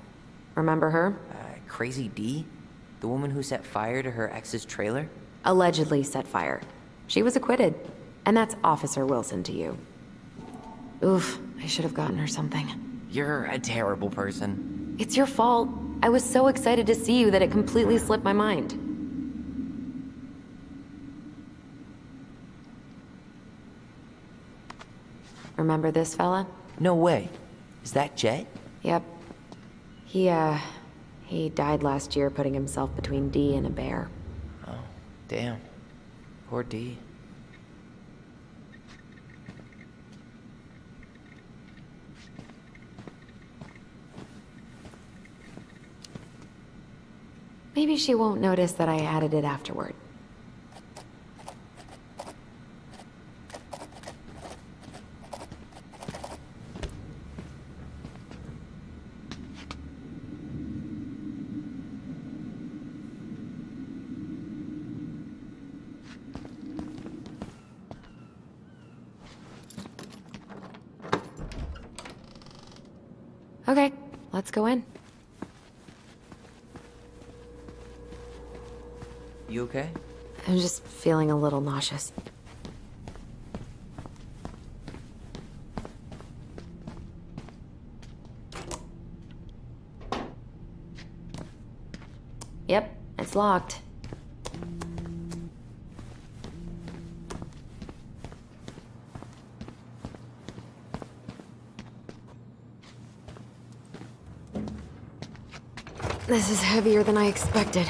Remember her? Crazy D? The woman who set fire to her ex's trailer? Allegedly set fire. She was acquitted. And that's Officer Wilson to you. Oof, I should have gotten her something. You're a terrible person. It's your fault. I was so excited to see you that it completely slipped my mind. Remember this fella? No way. Is that Jet? Yep. He died last year putting himself between D and a bear. Oh, damn. Poor D. Maybe she won't notice that I added it afterward. Okay, let's go in. You okay? I'm just feeling a little nauseous. Yep, it's locked. This is heavier than I expected.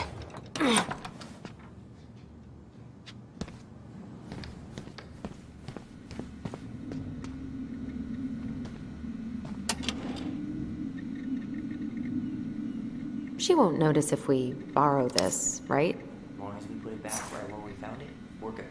She won't notice if we borrow this, right? As long as we put it back right where we found it, we're good.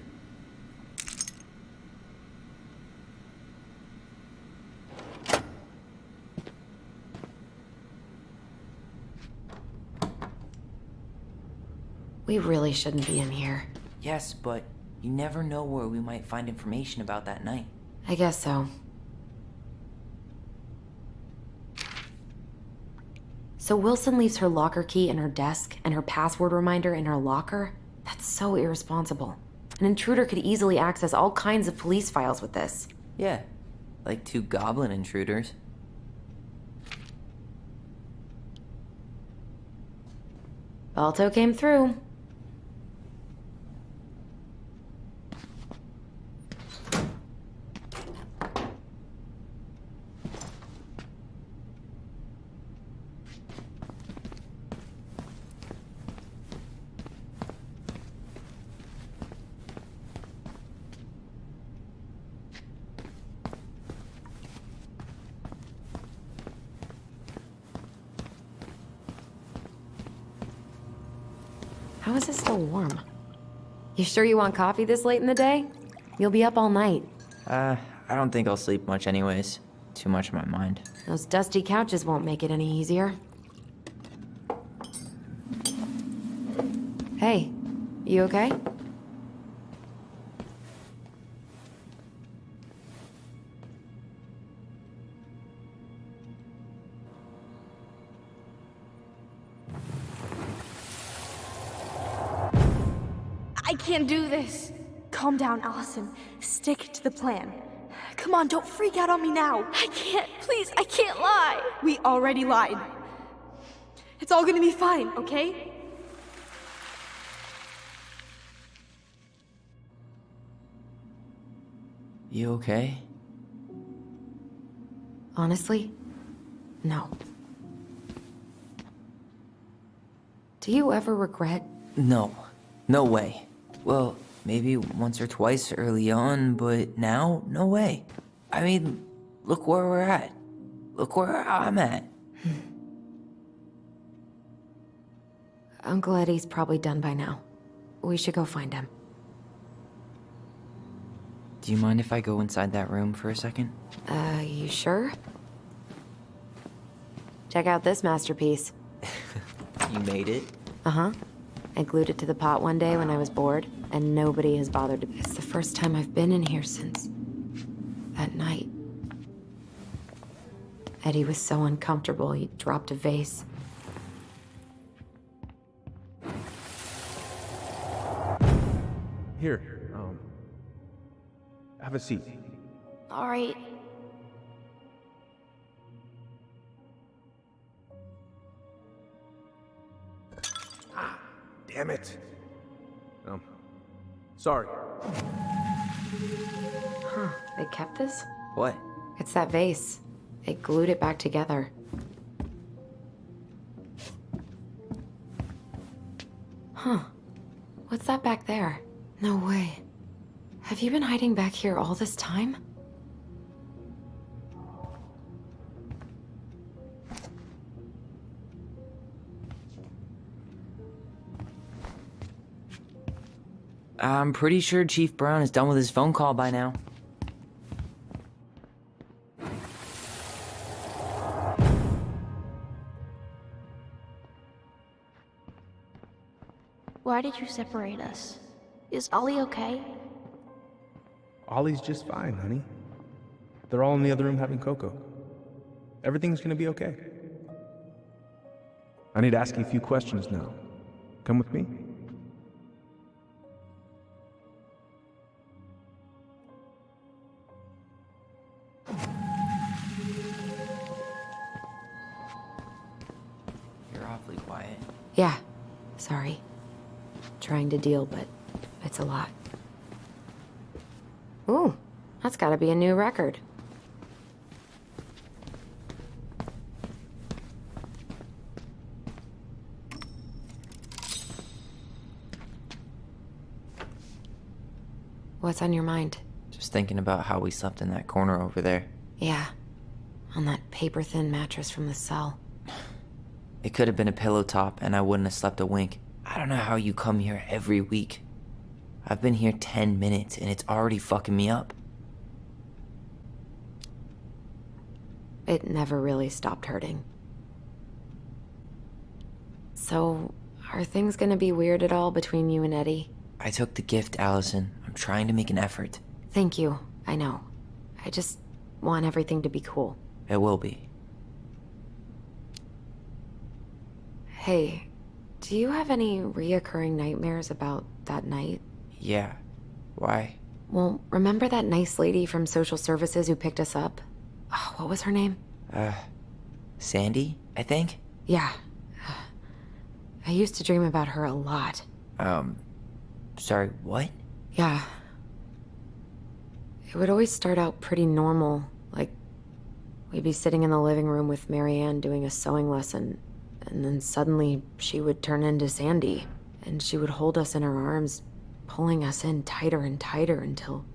We really shouldn't be in here. Yes, but you never know where we might find information about that night. I guess so. So Wilson leaves her locker key in her desk and her password reminder in her locker? That's so irresponsible. An intruder could easily access all kinds of police files with this. Yeah, like 2 goblin intruders. Balto came through. How is it still warm? You sure you want coffee this late in the day? You'll be up all night. I don't think I'll sleep much anyways. Too much on my mind. Those dusty couches won't make it any easier. Hey, you okay? I can't do this. Calm down, Allison. Stick to the plan. Come on, don't freak out on me now. I can't. Please, I can't lie. We already lied. It's all gonna be fine, okay? You okay? Honestly, no. Do you ever regret? No. No way. Well, maybe once or twice early on, but now, no way. I mean, look where we're at. Look where I'm at. Uncle Eddie's probably done by now. We should go find him. Do you mind if I go inside that room for a second? You sure? Check out this masterpiece. You made it? Uh-huh. I glued it to the pot one day when I was bored, and nobody has bothered to... It's the first time I've been in here since... that night. Eddie was so uncomfortable, he dropped a vase. Here, have a seat. All right. Damn it. Sorry. Huh, they kept this? What? It's that vase. They glued it back together. Huh. What's that back there? No way. Have you been hiding back here all this time? I'm pretty sure Chief Brown is done with his phone call by now. Why did you separate us? Is Ollie okay? Ollie's just fine, honey. They're all in the other room having cocoa. Everything's gonna be okay. I need to ask you a few questions now. Come with me? You're awfully quiet. Yeah. Sorry. Trying to deal, but it's a lot. Ooh, that's gotta be a new record. What's on your mind? Just thinking about how we slept in that corner over there. Yeah, on that paper-thin mattress from the cell. It could have been a pillow top and I wouldn't have slept a wink. I don't know how you come here every week. I've been here 10 minutes and it's already fucking me up. It never really stopped hurting. So, are things gonna be weird at all between you and Eddie? I took the gift, Allison. I'm trying to make an effort. Thank you, I know. I just want everything to be cool. It will be. Hey, do you have any reoccurring nightmares about that night? Yeah. Why? Well, remember that nice lady from social services who picked us up? Oh, what was her name? Sandy, I think? Yeah. I used to dream about her a lot. Sorry, what? Yeah. It would always start out pretty normal, like we'd be sitting in the living room with Marianne doing a sewing lesson, and then suddenly she would turn into Sandy, and she would hold us in her arms, pulling us in tighter and tighter until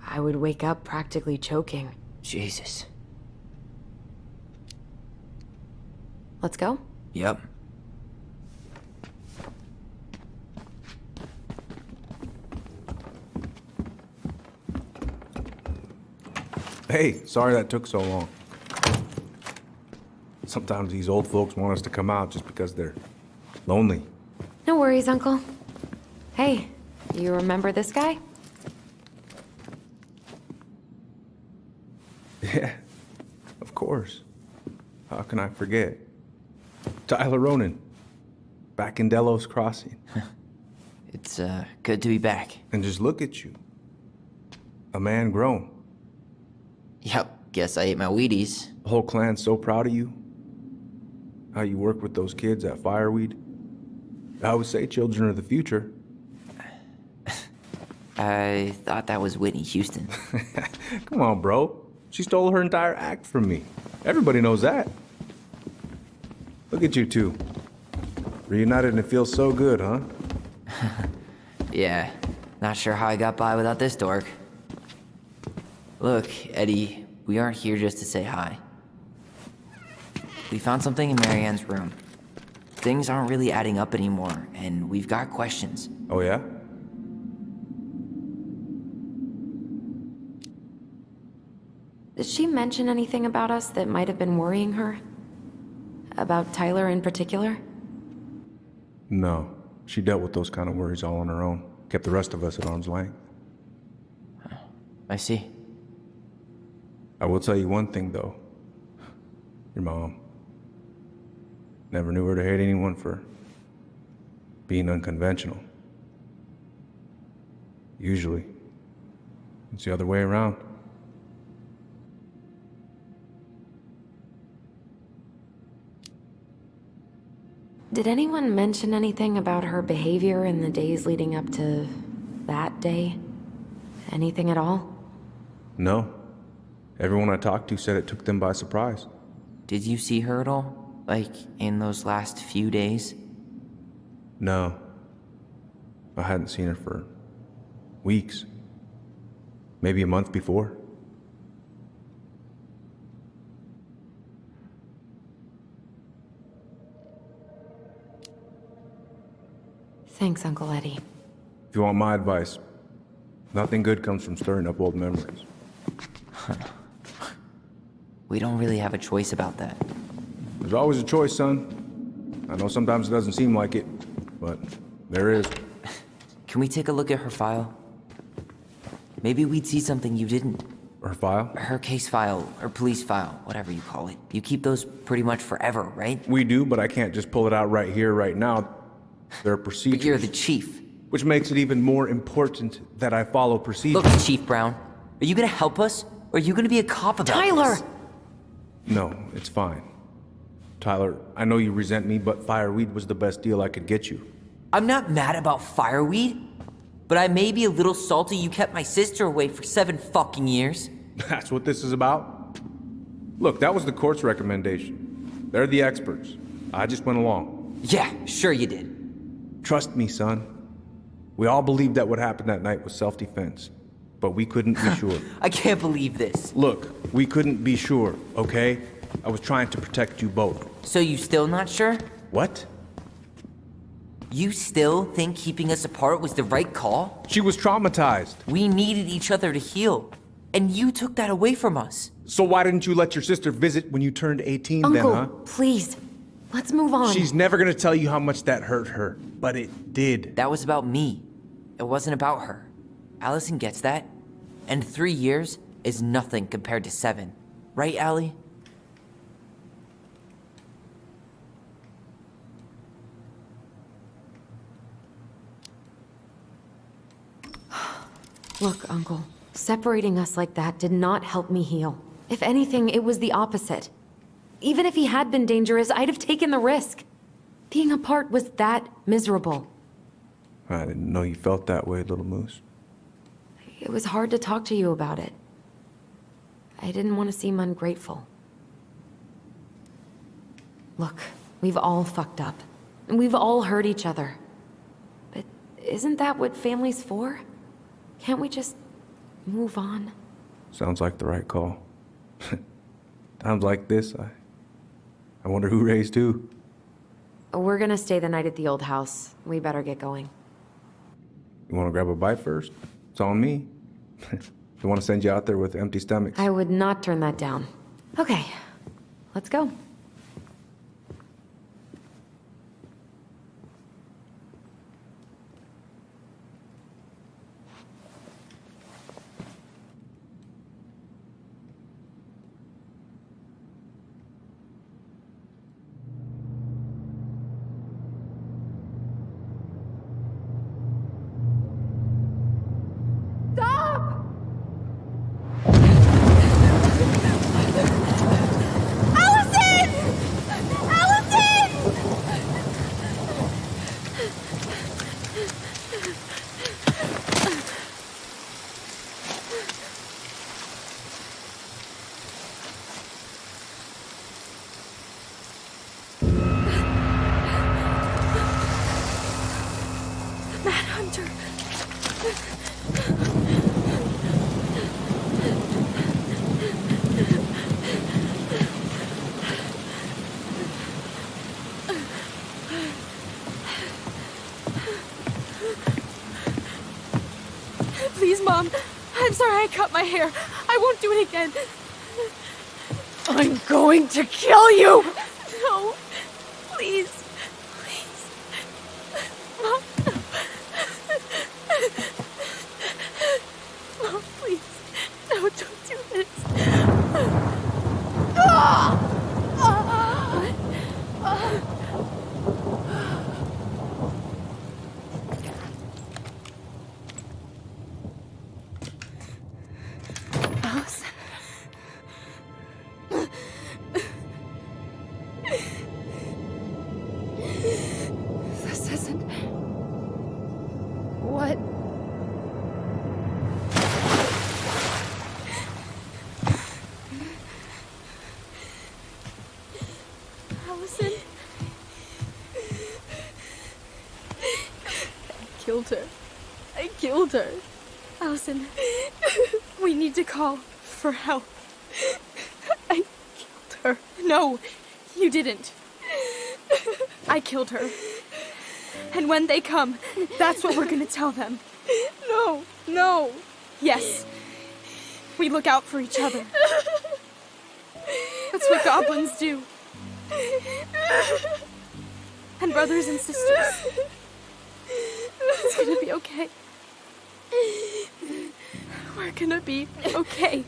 I would wake up practically choking. Jesus. Let's go? Yep. Hey, sorry that took so long. Sometimes these old folks want us to come out just because they're lonely. No worries, Uncle. Hey, you remember this guy? Yeah, of course. How can I forget? Tyler Ronan, back in Delos Crossing. It's, good to be back. And just look at you. A man grown. Yep, guess I ate my Wheaties. The whole clan's so proud of you. How you work with those kids at Fireweed. I always say children are the future. I thought that was Whitney Houston. Come on, bro. She stole her entire act from me. Everybody knows that. Look at you two. Reunited and it feels so good, huh? Yeah, not sure how I got by without this dork. Look, Eddie, we aren't here just to say hi. We found something in Marianne's room. Things aren't really adding up anymore, and we've got questions. Oh, yeah? Did she mention anything about us that might have been worrying her? About Tyler in particular? No. She dealt with those kind of worries all on her own. Kept the rest of us at arm's length. I see. I will tell you one thing, though. Your mom. Never knew her to hate anyone for being unconventional. Usually, it's the other way around. Did anyone mention anything about her behavior in the days leading up to that day? Anything at all? No. Everyone I talked to said it took them by surprise. Did you see her at all? Like, in those last few days? No. I hadn't seen her for weeks. Maybe a month before. Thanks, Uncle Eddie. If you want my advice, nothing good comes from stirring up old memories. We don't really have a choice about that. There's always a choice, son. I know sometimes it doesn't seem like it, but there is. Can we take a look at her file? Maybe we'd see something you didn't. Her file? Her case file, or police file, whatever you call it. You keep those pretty much forever, right? We do, but I can't just pull it out right here, right now. There are procedures. But you're the chief. Which makes it even more important that I follow procedures. Look, Chief Brown, are you gonna help us? Or are you gonna be a cop about Tyler! this? No, it's fine. Tyler, I know you resent me, but Fireweed was the best deal I could get you. I'm not mad about Fireweed, but I may be a little salty you kept my sister away for 7 fucking years. That's what this is about? Look, that was the court's recommendation. They're the experts. I just went along. Yeah, sure you did. Trust me, son. We all believed that what happened that night was self-defense, but we couldn't be sure. I can't believe this. Look, we couldn't be sure, okay? I was trying to protect you both. So you still not sure? What? You still think keeping us apart was the right call? She was traumatized. We needed each other to heal, and you took that away from us. So why didn't you let your sister visit when you turned 18 Uncle, then, huh? please. Let's move on. She's never gonna tell you how much that hurt her, but it did. That was about me. It wasn't about her. Allison gets that. And 3 years is nothing compared to 7. Right, Allie? Look, Uncle, separating us like that did not help me heal. If anything, it was the opposite. Even if he had been dangerous, I'd have taken the risk. Being apart was that miserable. I didn't know you felt that way, little moose. It was hard to talk to you about it. I didn't want to seem ungrateful. Look, we've all fucked up. And we've all hurt each other. But isn't that what family's for? Can't we just move on? Sounds like the right call. Times like this, I wonder who raised who. We're gonna stay the night at the old house. We better get going. You want to grab a bite first? It's on me. Don't want to send you out there with empty stomachs. I would not turn that down. Okay, let's go. sorry I cut my hair. I won't do it again. I'm going to kill you! No. Please. Please. Mom. Mom, please. No, don't do this. Allison. This isn't... What? Allison. I killed her. I killed her. Allison, we need to call for help. I killed her. No, you didn't. I killed her. And when they come, that's what we're gonna tell them. No, no. Yes. We look out for each other. That's what goblins do. And brothers and sisters. It's gonna be okay. We're gonna be okay.